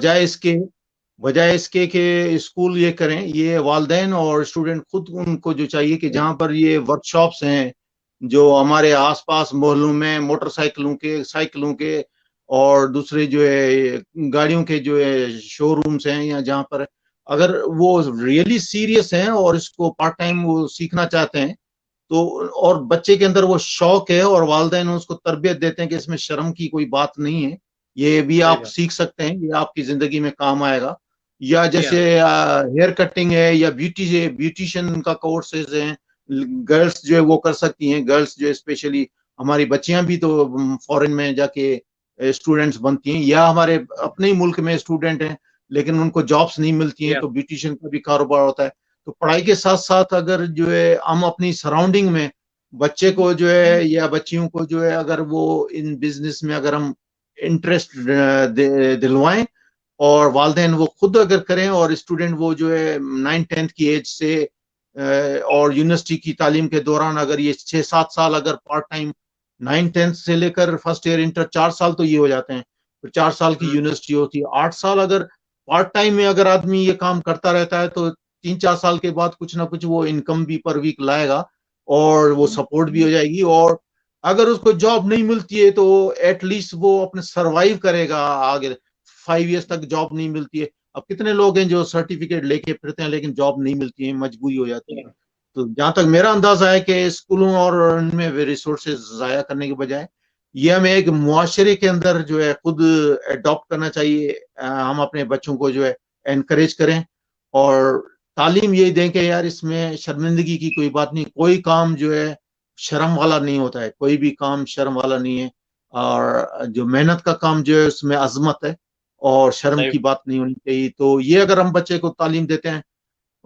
बजाय इसके कि स्कूल ये करें, ये वालिदैन और स्टूडेंट खुद उनको जो चाहिए कि जहां पर ये वर्कशॉप्स हैं जो हमारे आसपास मोहल्लों में साइकिलों के और दूसरे जो है गाड़ियों के जो है शोरूम्स हैं, या जहां पर अगर वो रियली सीरियस हैं और इसको पार्ट टाइम वो सीखना चाहते हैं, तो और बच्चे के अंदर वो शौक है और वालिदैन उसको तरबियत देते हैं कि इसमें शर्म की कोई बात नहीं है, ये भी सही आप बात। सीख सकते हैं, ये आपकी जिंदगी में काम आएगा। या जी जैसे हाँ। हेयर कटिंग है या ब्यूटिशियन का कोर्सेज हैं, गर्ल्स जो है वो कर सकती हैं। गर्ल्स जो स्पेशली हमारी बच्चियां भी तो फॉरेन में जाके स्टूडेंट्स बनती हैं, या हमारे अपने ही मुल्क में स्टूडेंट हैं लेकिन उनको जॉब्स नहीं मिलती जी हैं, हाँ। तो ब्यूटिशियन का भी कारोबार होता है। तो पढ़ाई के साथ साथ अगर जो है हम अपनी सराउंडिंग में बच्चे को जो है या बच्चियों को जो है अगर वो इन बिजनेस में अगर हम इंटरेस्ट दिलवाएं और वालिदैन वो खुद अगर करें और स्टूडेंट वो जो है 9th-10th की एज से और यूनिवर्सिटी की तालीम के दौरान अगर ये 6-7 साल अगर पार्ट टाइम 9th-10th से लेकर फर्स्ट ईयर इंटर 4 साल तो ये हो जाते हैं, फिर 4 साल की यूनिवर्सिटी होती है, 8 साल अगर पार्ट टाइम में अगर आदमी ये काम करता रहता है तो 3-4 साल के बाद कुछ ना कुछ वो इनकम भी पर वीक लाएगा और वो सपोर्ट भी हो जाएगी। और अगर उसको जॉब नहीं मिलती है तो एटलीस्ट वो अपने सरवाइव करेगा आगे। 5 years तक जॉब नहीं मिलती है, अब कितने लोग हैं जो सर्टिफिकेट लेके फिरते हैं लेकिन जॉब नहीं मिलती है, मजबूरी हो जाती जी है। हाँ। तो जहां तक मेरा अंदाजा है कि स्कूलों और उनमें रिसोर्सेज जाया करने के बजाय ये हमें एक मुआशरे के अंदर जो है खुद अडॉप्ट करना चाहिए। हम अपने बच्चों को जो है एनकरेज करें और तालीम ये दें कि यार इसमें शर्मिंदगी की कोई बात नहीं, कोई काम जो है शर्म वाला नहीं होता है, कोई भी काम शर्म वाला नहीं है, और जो मेहनत का काम जो है उसमें अजमत है और शर्म सही। की बात नहीं होनी चाहिए। तो ये अगर हम बच्चे को तालीम देते हैं,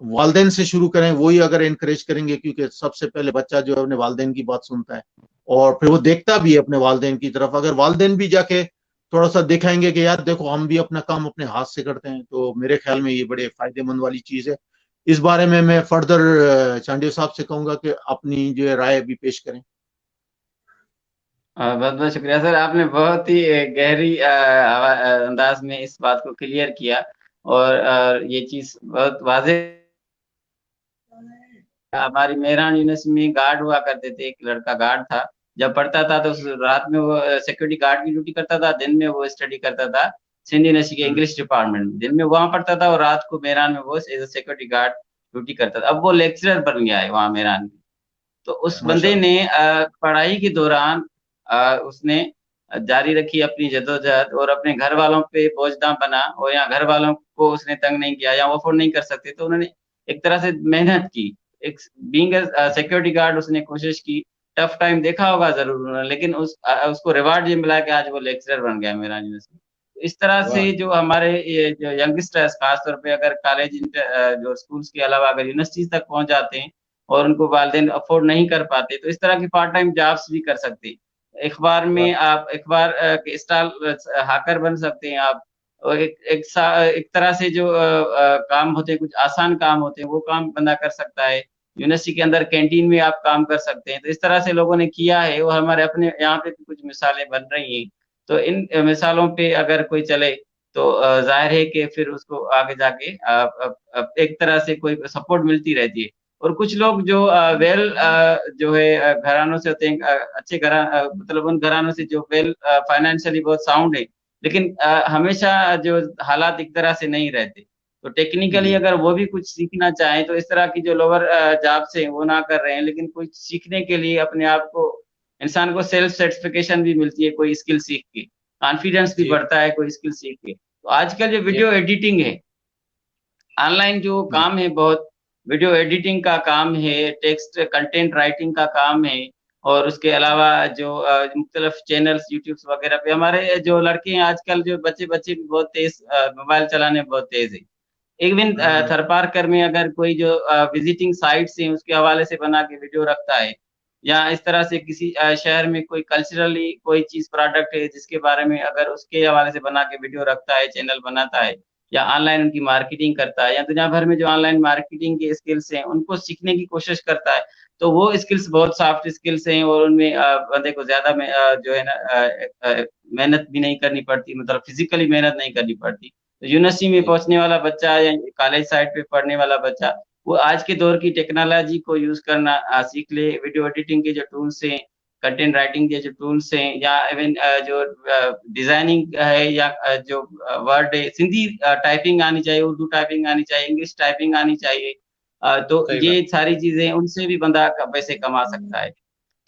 वालिदैन से शुरू करें, वही अगर एनकरेज करेंगे, क्योंकि सबसे पहले बच्चा जो है अपने वालिदैन की बात सुनता है और फिर वो देखता भी है अपने वालिदैन की तरफ। अगर वालिदैन भी जाके थोड़ा सा दिखाएंगे कि यार देखो हम भी अपना काम अपने हाथ से करते हैं, तो मेरे ख्याल में ये बड़े फायदेमंद वाली चीज है। इस बारे में मैं फर्दर चांडियो साहब से कहूंगा कि अपनी जो है राय भी पेश करें। बहुत बहुत शुक्रिया सर, आपने बहुत ही गहरी अंदाज में इस बात को क्लियर किया और ये चीज बहुत वाजे। हमारी मेहरान यूनिवर्सिटी में गार्ड हुआ करते थे, एक लड़का गार्ड था, जब पढ़ता था तो रात में वो सिक्योरिटी गार्ड की ड्यूटी करता था, दिन में वो स्टडी करता था सिंध यूनिवर्सिटी के इंग्लिश डिपार्टमेंट में। दिन में वहां पढ़ता था और रात को मेहरान में वो as a security guard duty करता था। अब वो लेक्चरर बन गया है वहाँ मेहरान में। तो उस बंदे माशाल्लाह। ने पढ़ाई के दौरान उसने जारी रखी अपनी जद्दोजहद और अपने घर वालों पे बोझ ना बना, और यहाँ घर वालों को उसने तंग नहीं किया, या वो अफोर्ड नहीं कर सकते तो उन्होंने एक तरह से मेहनत की। एक बीइंग सिक्योरिटी गार्ड उसने कोशिश की, टफ टाइम देखा होगा जरूर उन्होंने, लेकिन उसको रिवार्ड ये मिला कि आज वो लेक्चरर बन गया मेरा यूनिवर्सिटी। इस तरह वाह। से जो हमारे ये जो यंगस्टर्स खासतौर पे अगर कॉलेज जो स्कूल्स के अलावा अगर यूनिवर्सिटीज तक पहुंच जाते हैं और उनको वालिदैन अफोर्ड नहीं कर पाते, तो इस तरह की पार्ट टाइम जॉब्स भी कर सकते हैं। अखबार वाह। में आप अखबार के स्टॉल हाकर बन सकते हैं आप, और एक तरह से जो काम होते हैं, कुछ आसान काम होते हैं, वो काम बंदा कर सकता है। यूनिवर्सिटी के अंदर कैंटीन में आप काम कर सकते हैं। तो इस तरह से लोगों ने किया है और हमारे अपने यहाँ पे भी कुछ मिसालें बन रही हैं। तो इन मिसालों पे अगर कोई चले तो जाहिर है कि फिर उसको आगे जाके एक तरह से कोई सपोर्ट मिलती रहती है। और कुछ लोग जो वेल जो है घरानों से होते हैं, अच्छे मतलब उन घरानों से जो वेल फाइनेंशियली बहुत साउंड है, लेकिन हमेशा जो हालात एक तरह से नहीं रहते। تو टेक्निकली अगर वो भी कुछ सीखना चाहें तो इस तरह की जो लोअर जॉब्स हैं वो ना कर रहे हैं, लेकिन कुछ सीखने के लिए अपने आप को इंसान को सेल्फ सर्टिफिकेशन भी मिलती है कोई स्किल सीख के, कॉन्फिडेंस भी जी। बढ़ता है कोई स्किल सीख के। तो आजकल जो वीडियो एडिटिंग है, ऑनलाइन जो काम है, बहुत वीडियो एडिटिंग का काम है, टेक्स्ट कंटेंट राइटिंग का काम है, और उसके अलावा जो मुख्तलिफ चैनल्स यूट्यूब वगैरह पे हमारे जो लड़के हैं आजकल, जो बच्चे भी बहुत तेज मोबाइल चलाने में बहुत तेज है। इवन थरपारकर में अगर कोई जो विजिटिंग साइट्स हैं उसके हवाले से बना के वीडियो रखता है, या इस तरह से किसी शहर में कोई कल्चरली कोई चीज प्रोडक्ट है जिसके बारे में अगर उसके हवाले से बना के वीडियो रखता है, चैनल बनाता है, या ऑनलाइन उनकी मार्केटिंग करता है, या दुनिया भर में जो ऑनलाइन मार्केटिंग के स्किल्स हैं उनको सीखने की कोशिश करता है, तो वो स्किल्स बहुत सॉफ्ट स्किल्स हैं, और उनमें बंदे को ज्यादा जो है ना मेहनत भी नहीं करनी पड़ती, मतलब फिजिकली मेहनत नहीं करनी पड़ती। तो यूनिवर्सिटी में पहुंचने वाला बच्चा या कॉलेज साइड पे पढ़ने वाला बच्चा, वो आज के दौर की टेक्नोलॉजी को यूज करना सीख ले। वीडियो एडिटिंग के जो टूल्स हैं, कंटेंट राइटिंग के जो टूल्स हैं, या इवन जो डिजाइनिंग है, या जो वर्ड है, सिंधी टाइपिंग आनी चाहिए, उर्दू टाइपिंग आनी चाहिए, इंग्लिश टाइपिंग आनी चाहिए, तो सही ये सारी चीजें उनसे भी बंदा पैसे कमा सकता है।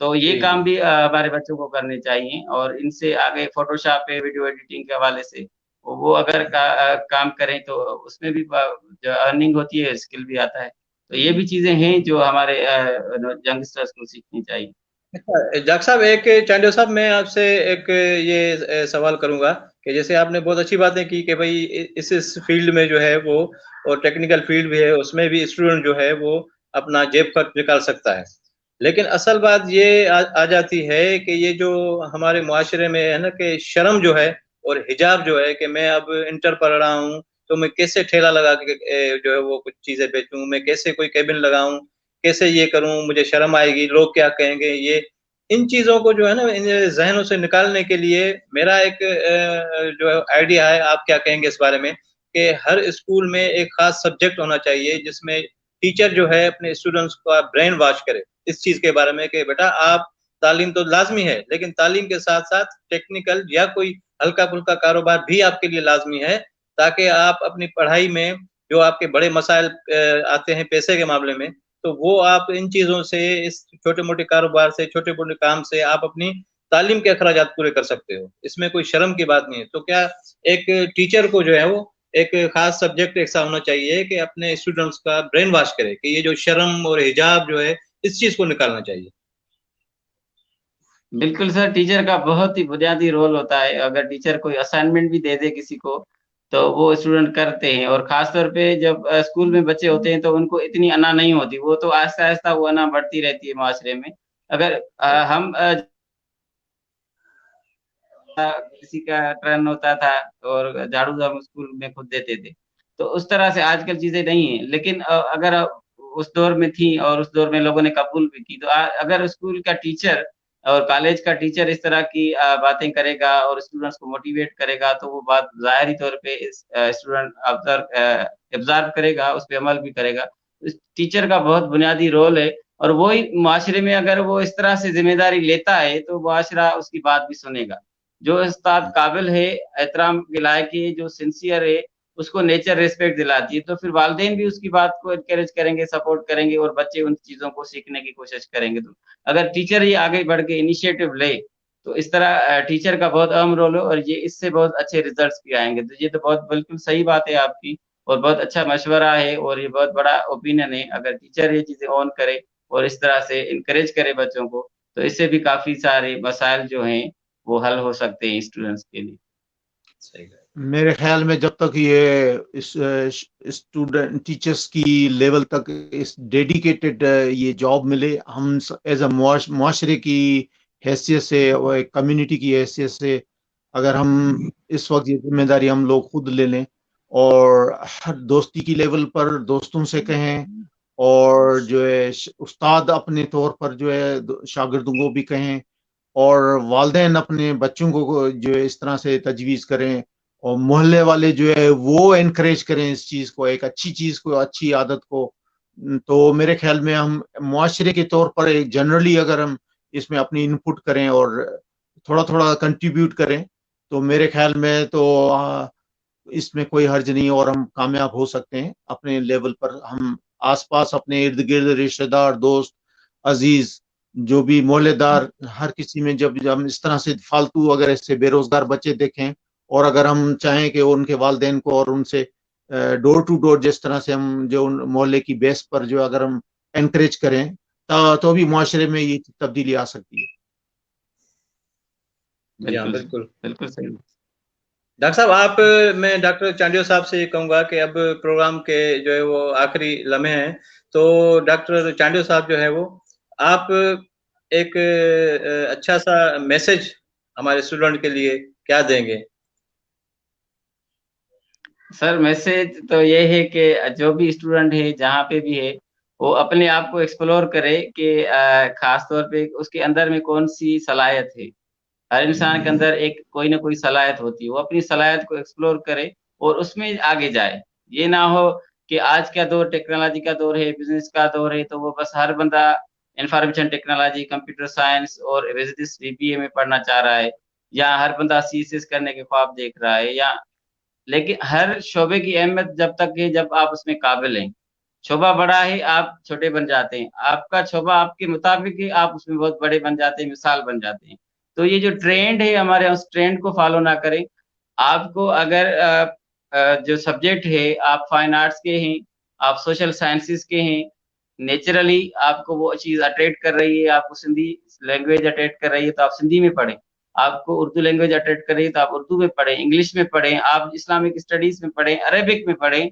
तो ये जी, काम भी हमारे बच्चों को करने चाहिए, और इनसे आगे फोटोशॉप है, वीडियो एडिटिंग के हवाले से वो अगर काम करें तो उसमें भी जो अर्निंग होती है, स्किल भी आता है। तो ये भी चीजें हैं जो हमारे यंगस्टर्स को सीखनी चाहिए। अच्छा, जाक साहब, एक चांडियो साहब, मैं आपसे एक ये सवाल करूंगा कि जैसे आपने बहुत अच्छी बातें की कि भाई इस फील्ड में जो है वो, और टेक्निकल फील्ड भी है, उसमें भी स्टूडेंट जो है वो अपना जेब खर्च निकाल सकता है, लेकिन असल बात ये आ जाती है कि ये जो हमारे मुआशरे में है ना कि शर्म जो है और हिजाब जो है, कि मैं अब इंटर पढ़ रहा हूँ तो मैं कैसे ठेला लगा के जो है वो कुछ चीजें बेचूं, मैं कैसे कोई केबिन लगाऊं, कैसे ये करूं, मुझे शर्म आएगी, लोग क्या कहेंगे, ये इन चीजों को जो है ना इन जहनों से निकालने के लिए मेरा एक जो आइडिया है, आप क्या कहेंगे इस बारे में, कि हर स्कूल में एक खास सब्जेक्ट होना चाहिए जिसमें टीचर जो है अपने स्टूडेंट्स का ब्रेन वॉश करे इस चीज के बारे में कि बेटा आप, तालीम तो लाजमी है, लेकिन तालीम के साथ साथ टेक्निकल या कोई हल्का फुल्का कारोबार भी आपके लिए लाजमी है, ताकि आप अपनी पढ़ाई में जो आपके बड़े मसाइल आते हैं पैसे के मामले में, तो वो आप इन चीजों से, इस छोटे मोटे कारोबार से, छोटे मोटे काम से आप अपनी तालीम के अखराजात पूरे कर सकते हो, इसमें कोई शर्म की बात नहीं है। तो क्या एक टीचर को जो है वो एक खास सब्जेक्ट ऐसा होना चाहिए कि अपने स्टूडेंट्स का ब्रेन वॉश करे कि ये जो शर्म और हिजाब जो है इस चीज को निकालना चाहिए? बिल्कुल सर, टीचर का बहुत ही बुनियादी रोल होता है। अगर टीचर कोई असाइनमेंट भी दे दे किसी को तो वो स्टूडेंट करते हैं, और खास तौर पे जब स्कूल में बच्चे होते हैं तो उनको इतनी अना नहीं होती, वो तो आहिस्ता आहिस्ता वो अना बढ़ती रहती है माशरे में। अगर हम किसी का टर्न होता था और झाड़ू हम स्कूल में खुद देते थे, तो उस तरह से आजकल चीजें नहीं है, लेकिन अगर उस दौर में थी और उस दौर में लोगों ने कबूल भी की, तो अगर स्कूल का टीचर और कॉलेज का टीचर इस तरह की बातें करेगा और स्टूडेंट्स को मोटिवेट करेगा, तो वो बात ज़ाहिरी तौर पे स्टूडेंट ऑब्जर्व करेगा, उस पर अमल भी करेगा। इस टीचर का बहुत बुनियादी रोल है, और वही माशरे में अगर वो इस तरह से जिम्मेदारी लेता है तो माशरा उसकी बात भी सुनेगा। जो उस्ताद काबिल है, एहतराम के लायक है, जो सिंसियर है, उसको नेचर रिस्पेक्ट दिलाती है, तो फिर वालिदैन भी उसकी बात को इनकरेज करेंगे, सपोर्ट करेंगे, और बच्चे उन चीज़ों को सीखने की कोशिश करेंगे। तो अगर टीचर ही आगे बढ़ के इनिशिएटिव ले तो इस तरह टीचर का बहुत अहम रोल है, और ये इससे बहुत अच्छे रिजल्ट्स भी आएंगे। तो ये तो बहुत बिल्कुल सही बात है आपकी, और बहुत अच्छा मशवरा है, और ये बहुत बड़ा ओपिनियन है। अगर टीचर ये चीज़ें ऑन करे और इस तरह से इनकरेज करे बच्चों को, तो इससे भी काफ़ी सारे मसाइल जो हैं वो हल हो सकते हैं स्टूडेंट्स के लिए। सही है। मेरे ख्याल में जब तक ये इस स्टूडेंट टीचर्स की लेवल तक इस डेडिकेटेड ये जॉब मिले, हम एज अ मुआशरे की हैसियत से और एक कम्युनिटी की हैसियत से, अगर हम इस वक्त ये जिम्मेदारी हम लोग खुद ले लें और हर दोस्ती की लेवल पर दोस्तों से कहें, और जो है उस्ताद अपने तौर पर जो है शागिर्दों को भी कहें, और वालिदैन अपने बच्चों को जो है इस तरह से तजवीज़ करें, और मोहल्ले वाले जो है वो एनकरेज करें इस चीज़ को, एक अच्छी चीज़ को, अच्छी आदत को, तो मेरे ख्याल में हम मुआशरे के तौर पर एक जनरली अगर हम इसमें अपनी इनपुट करें और थोड़ा थोड़ा कंट्रीब्यूट करें, तो मेरे ख्याल में तो اس میں کوئی حرج نہیں اور ہم کامیاب ہو سکتے ہیں اپنے لیول پر. ہم آس پاس اپنے ارد گرد رشتہ دار دوست عزیز جو بھی محلے دار ہر کسی میں جب ہم اس طرح سے فالتو اگر ایسے بے روزگار بچے دیکھیں اور اگر ہم چاہیں کہ ان کے والدین کو اور ان سے ڈور ٹو ڈور جس طرح سے ہم جو محلے کی بیس پر جو اگر ہم انکریج کریں تو بھی معاشرے میں یہ تبدیلی آ سکتی ہے. بالکل بالکل صحیح. ڈاکٹر صاحب آپ میں ڈاکٹر چانڈیو صاحب سے یہ کہوں گا کہ اب پروگرام کے جو ہے وہ آخری لمحے ہیں تو ڈاکٹر چانڈیو صاحب جو ہے وہ آپ ایک اچھا سا میسج ہمارے اسٹوڈنٹ کے لیے کیا دیں گے؟ سر میسج تو یہ ہے کہ جو بھی اسٹوڈنٹ ہے جہاں پہ بھی ہے وہ اپنے آپ کو ایکسپلور کرے کہ خاص طور پہ اس کے اندر میں کون سی صلاحیت ہے. ہر انسان کے اندر ایک کوئی نہ کوئی صلاحیت ہوتی ہے, وہ اپنی صلاحیت کو ایکسپلور کرے اور اس میں آگے جائے. یہ نہ ہو کہ آج کا دور ٹیکنالوجی کا دور ہے, بزنس کا دور ہے, تو وہ بس ہر بندہ انفارمیشن ٹیکنالوجی, کمپیوٹر سائنس اور بزنس BBA میں پڑھنا چاہ رہا ہے, یا ہر بندہ CSS کرنے کے خواب دیکھ رہا ہے, یا لیکن ہر شعبے کی اہمیت جب تک ہے جب آپ اس میں قابل ہیں. شعبہ بڑا ہے آپ چھوٹے بن جاتے ہیں, آپ کا شعبہ آپ کے مطابق ہے آپ اس میں بہت بڑے بن جاتے ہیں, مثال بن جاتے ہیں. تو یہ جو ٹرینڈ ہے ہمارے اس ٹرینڈ کو فالو نہ کریں. آپ کو اگر جو سبجیکٹ ہے آپ فائن آرٹس کے ہیں, آپ سوشل سائنسز کے ہیں, نیچرلی آپ کو وہ چیز اٹریکٹ کر رہی ہے, آپ کو سندھی لینگویج اٹریکٹ کر رہی ہے تو آپ سندھی میں پڑھیں, آپ کو اردو لینگویج اٹریکٹ کر رہی ہے تو آپ اردو میں پڑھیں, انگلش میں پڑھیں, آپ اسلامک اسٹڈیز میں پڑھیں, عربک میں پڑھیں,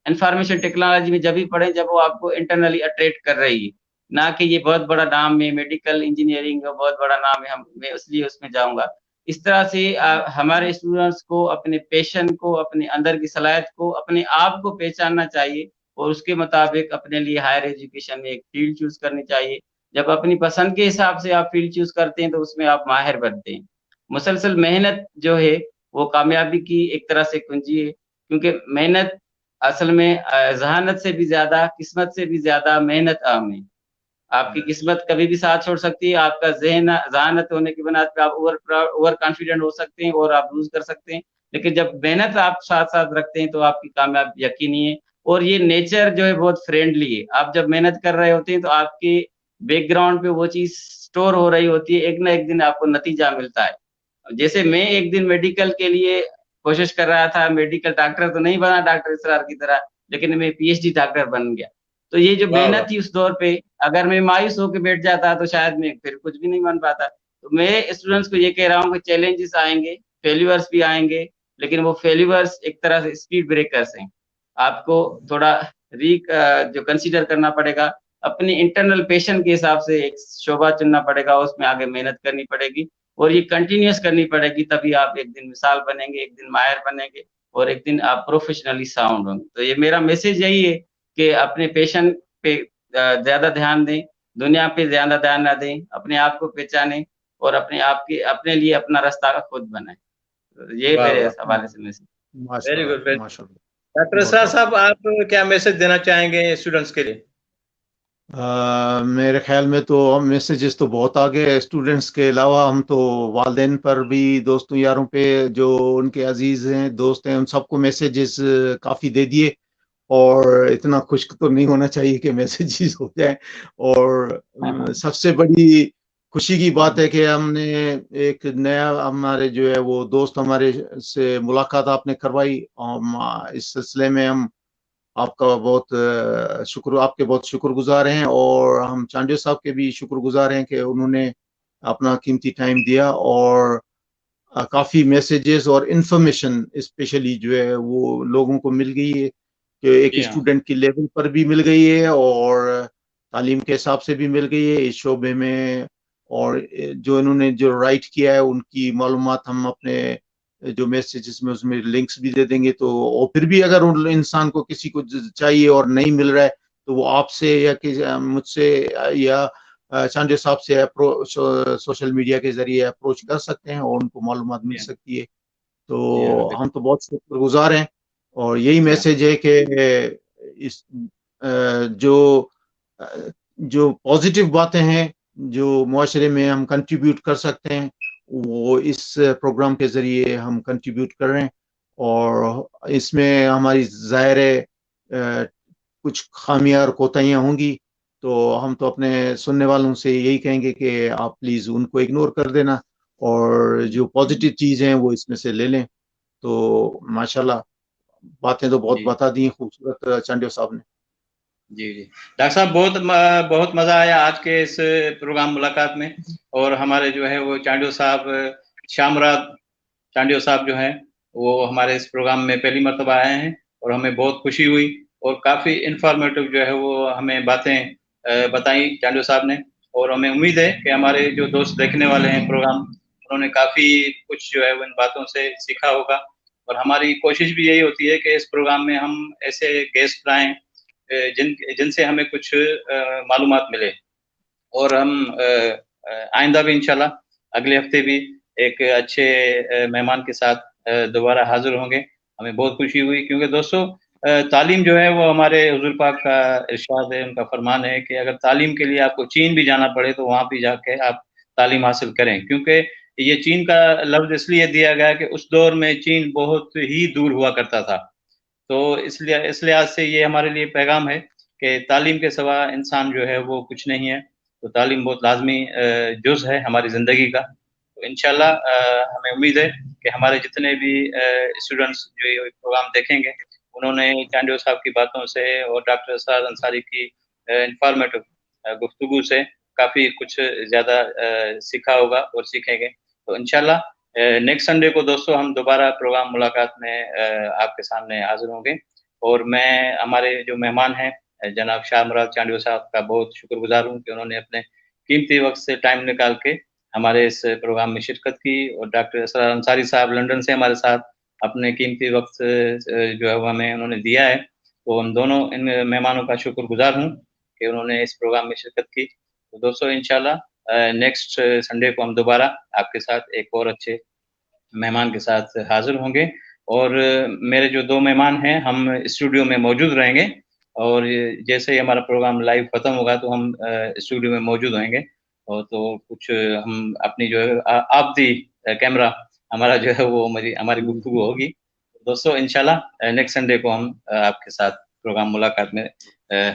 انفارمیشن ٹیکنالوجی میں جب بھی پڑھیں جب وہ آپ کو انٹرنلی اٹریکٹ کر رہی ہے, نہ کہ یہ بہت بڑا نام ہے میڈیکل انجینئرنگ کا بہت بڑا نام ہے میں اس لیے اس میں جاؤں گا. اس طرح سے ہمارے اسٹوڈنٹس کو اپنے پیشن کو, اپنے اندر کی صلاحیت کو, اپنے آپ کو پہچاننا چاہیے اور اس کے مطابق اپنے لیے ہائر ایجوکیشن میں ایک فیلڈ چوز کرنی چاہیے. جب اپنی پسند کے حساب سے آپ فیلڈ چوز کرتے ہیں تو اس میں آپ ماہر بنتے ہیں. مسلسل محنت جو ہے وہ کامیابی کی ایک طرح سے کنجی ہے, کیونکہ محنت اصل میں ذہانت سے بھی زیادہ, قسمت سے بھی زیادہ محنت اہم ہے. آپ کی قسمت کبھی بھی ساتھ چھوڑ سکتی ہے, آپ کا ذہانت ہونے کی بنا پہ آپ اوور کانفیڈنٹ ہو سکتے ہیں اور آپ لوز کر سکتے ہیں, لیکن جب محنت آپ ساتھ ساتھ رکھتے ہیں تو آپ کی کامیاب یقینی ہے. اور یہ نیچر جو ہے بہت فرینڈلی ہے, آپ جب محنت کر رہے ہوتے ہیں تو آپ کے بیک گراؤنڈ پہ وہ چیز سٹور ہو رہی ہوتی ہے, ایک نہ ایک دن آپ کو نتیجہ ملتا ہے. جیسے میں ایک دن میڈیکل کے لیے کوشش کر رہا تھا, میڈیکل ڈاکٹر تو نہیں بنا ڈاکٹر اسرار کی طرح, لیکن میں PhD ڈاکٹر بن گیا. تو یہ جو محنت تھی اس دور پہ, اگر میں مایوس ہو کے بیٹھ جاتا تو شاید میں پھر کچھ بھی نہیں بن پاتا. تو میں اسٹوڈنٹس کو یہ کہہ رہا ہوں کہ چیلنجز آئیں گے, فیلیورس بھی آئیں گے, لیکن وہ فیلیورس ایک طرح سے اسپیڈ بریکرس ہیں. آپ کو تھوڑا جو کنسیڈر کرنا پڑے گا, اپنی انٹرنل پیشن کے حساب سے ایک شعبہ چننا پڑے گا, اس میں آگے محنت کرنی پڑے گی اور یہ کنٹینیوس کرنی پڑے گی, تبھی آپ ایک دن مثال بنیں گے, ایک دن ماہر بنیں گے اور ایک دن آپ پروفیشنلی ساؤنڈ ہوں گے. تو یہ میرا میسج یہی ہے کہ اپنے پیشن پہ زیادہ دھیان دیں, دنیا پہ زیادہ دھیان نہ دیں, اپنے آپ کو پہچانیں اور اپنے لیے اپنا راستہ خود بنائیں. یہ میرے حوالے سے میسج. Very good. ڈاکٹر اسرار صاحب آپ کیا میسج دینا چاہیں گے اسٹوڈنٹس کے لیے؟ میرے خیال میں تو میسیجز تو بہت آگے اسٹوڈنٹس کے علاوہ ہم تو والدین پر بھی, دوستوں یاروں پہ جو ان کے عزیز ہیں دوست ہیں ان سب کو میسیجز کافی دے دیے, اور اتنا خشک تو نہیں ہونا چاہیے کہ میسیجز ہو جائیں. اور سب سے بڑی خوشی کی بات ہے کہ ہم نے ایک نیا ہمارے جو ہے وہ دوست ہمارے سے ملاقات آپ نے کروائی, اس سلسلے میں ہم آپ کا بہت آپ کے بہت شکر گزار ہیں, اور ہم چانڈیو صاحب کے بھی شکر گزار ہیں کہ انہوں نے اپنا قیمتی ٹائم دیا اور کافی میسیجز اور انفارمیشن اسپیشلی جو ہے وہ لوگوں کو مل گئی ہے, کہ ایک اسٹوڈنٹ کی لیول پر بھی مل گئی ہے اور تعلیم کے حساب سے بھی مل گئی ہے اس شعبے میں. اور جو انہوں نے جو رائٹ کیا ہے ان کی معلومات ہم اپنے جو میسیجز میں اس میں لنکس بھی دے دیں گے. تو اور پھر بھی اگر انسان کو کسی کو چاہیے اور نہیں مل رہا ہے تو وہ آپ سے یا مجھ سے یا چانڈیو صاحب سے سوشل میڈیا کے ذریعے اپروچ کر سکتے ہیں اور ان کو معلومات مل سکتی ہے. تو ہم تو بہت شکر گزار ہیں, اور یہی میسج ہے کہ اس جو پازیٹیو باتیں ہیں جو معاشرے میں ہم کنٹریبیوٹ کر سکتے ہیں وہ اس پروگرام کے ذریعے ہم کنٹریبیوٹ کر رہے ہیں, اور اس میں ہماری ظاہر کچھ خامیاں اور کوتاہیاں ہوں گی، تو ہم تو اپنے سننے والوں سے یہی کہیں گے کہ آپ پلیز ان کو اگنور کر دینا اور جو پازیٹیو چیز ہیں وہ اس میں سے لے لیں. تو ماشاءاللہ باتیں تو بہت بتا دی خوبصورت چانڈیو صاحب نے. جی جی ڈاکٹر صاحب بہت مزہ آیا آج کے اس پروگرام ملاقات میں. اور ہمارے جو ہے وہ چانڈیو صاحب شامرات چانڈیو صاحب جو ہیں وہ ہمارے اس پروگرام میں پہلی مرتبہ آئے ہیں اور ہمیں بہت خوشی ہوئی اور کافی انفارمیٹو جو ہے وہ ہمیں باتیں بتائیں چانڈیو صاحب نے. اور ہمیں امید ہے کہ ہمارے جو دوست دیکھنے والے ہیں پروگرام انہوں نے کافی کچھ جو ہے وہ ان باتوں سے سیکھا ہوگا. اور ہماری کوشش بھی یہی ہوتی ہے کہ اس پروگرام میں ہم ایسے گیسٹ لائیں جن سے ہمیں کچھ معلومات ملے. اور ہم آئندہ بھی انشاءاللہ اگلے ہفتے بھی ایک اچھے مہمان کے ساتھ دوبارہ حاضر ہوں گے. ہمیں بہت خوشی ہوئی کیونکہ دوستو تعلیم جو ہے وہ ہمارے حضور پاک کا ارشاد ہے، ان کا فرمان ہے کہ اگر تعلیم کے لیے آپ کو چین بھی جانا پڑے تو وہاں بھی جا کے آپ تعلیم حاصل کریں. کیونکہ یہ چین کا لفظ اس لیے دیا گیا کہ اس دور میں چین بہت ہی دور ہوا کرتا تھا. تو اس لحاظ سے یہ ہمارے لیے پیغام ہے کہ تعلیم کے سوا انسان جو ہے وہ کچھ نہیں ہے. تو تعلیم بہت لازمی جز ہے ہماری زندگی کا. تو انشاءاللہ ہمیں امید ہے کہ ہمارے جتنے بھی اسٹوڈنٹس جو یہ پروگرام دیکھیں گے انہوں نے چانڈیو صاحب کی باتوں سے اور ڈاکٹر اسرار انصاری کی انفارمیٹو گفتگو سے کافی کچھ زیادہ سیکھا ہوگا اور سیکھیں گے. تو انشاءاللہ نیکسٹ سنڈے کو دوستو ہم دوبارہ پروگرام ملاقات میں آپ کے سامنے حاضر ہوں گے. اور میں ہمارے جو مہمان ہیں جناب شاہ مراد چانڈیو صاحب کا بہت شکر گزار ہوں کہ انہوں نے اپنے قیمتی وقت سے ٹائم نکال کے ہمارے اس پروگرام میں شرکت کی. اور ڈاکٹر اسرار انصاری صاحب لندن سے ہمارے ساتھ اپنے قیمتی وقت جو ہے وہ ہمیں انہوں نے دیا ہے. تو ہم دونوں ان مہمانوں کا شکر گزار ہوں کہ انہوں نے اس پروگرام میں شرکت کی. تو دوستو انشاءاللہ نیکسٹ سنڈے کو ہم دوبارہ آپ کے ساتھ ایک اور اچھے مہمان کے ساتھ حاضر ہوں گے. اور میرے جو دو مہمان ہیں ہم اسٹوڈیو میں موجود رہیں گے اور جیسے ہی ہمارا پروگرام لائیو ختم ہوگا تو ہم اسٹوڈیو میں موجود رہیں گے. اور تو کچھ ہم اپنی جو ہے آپ دی کیمرہ ہمارا جو ہے وہ ہماری گفتگو ہوگی. دوستو انشاءاللہ نیکسٹ سنڈے کو ہم آپ کے ساتھ پروگرام ملاقات میں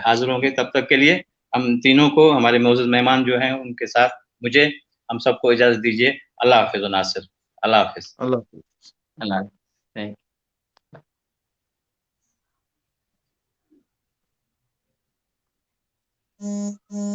حاضر ہوں گے. تب تک کے لیے ہم تینوں کو ہمارے معزز مہمان جو ہیں ان کے ساتھ مجھے ہم سب کو اجازت دیجیے. اللہ حافظ و ناصر. اللہ حافظ. اللہ حافظ. اللہ thank you.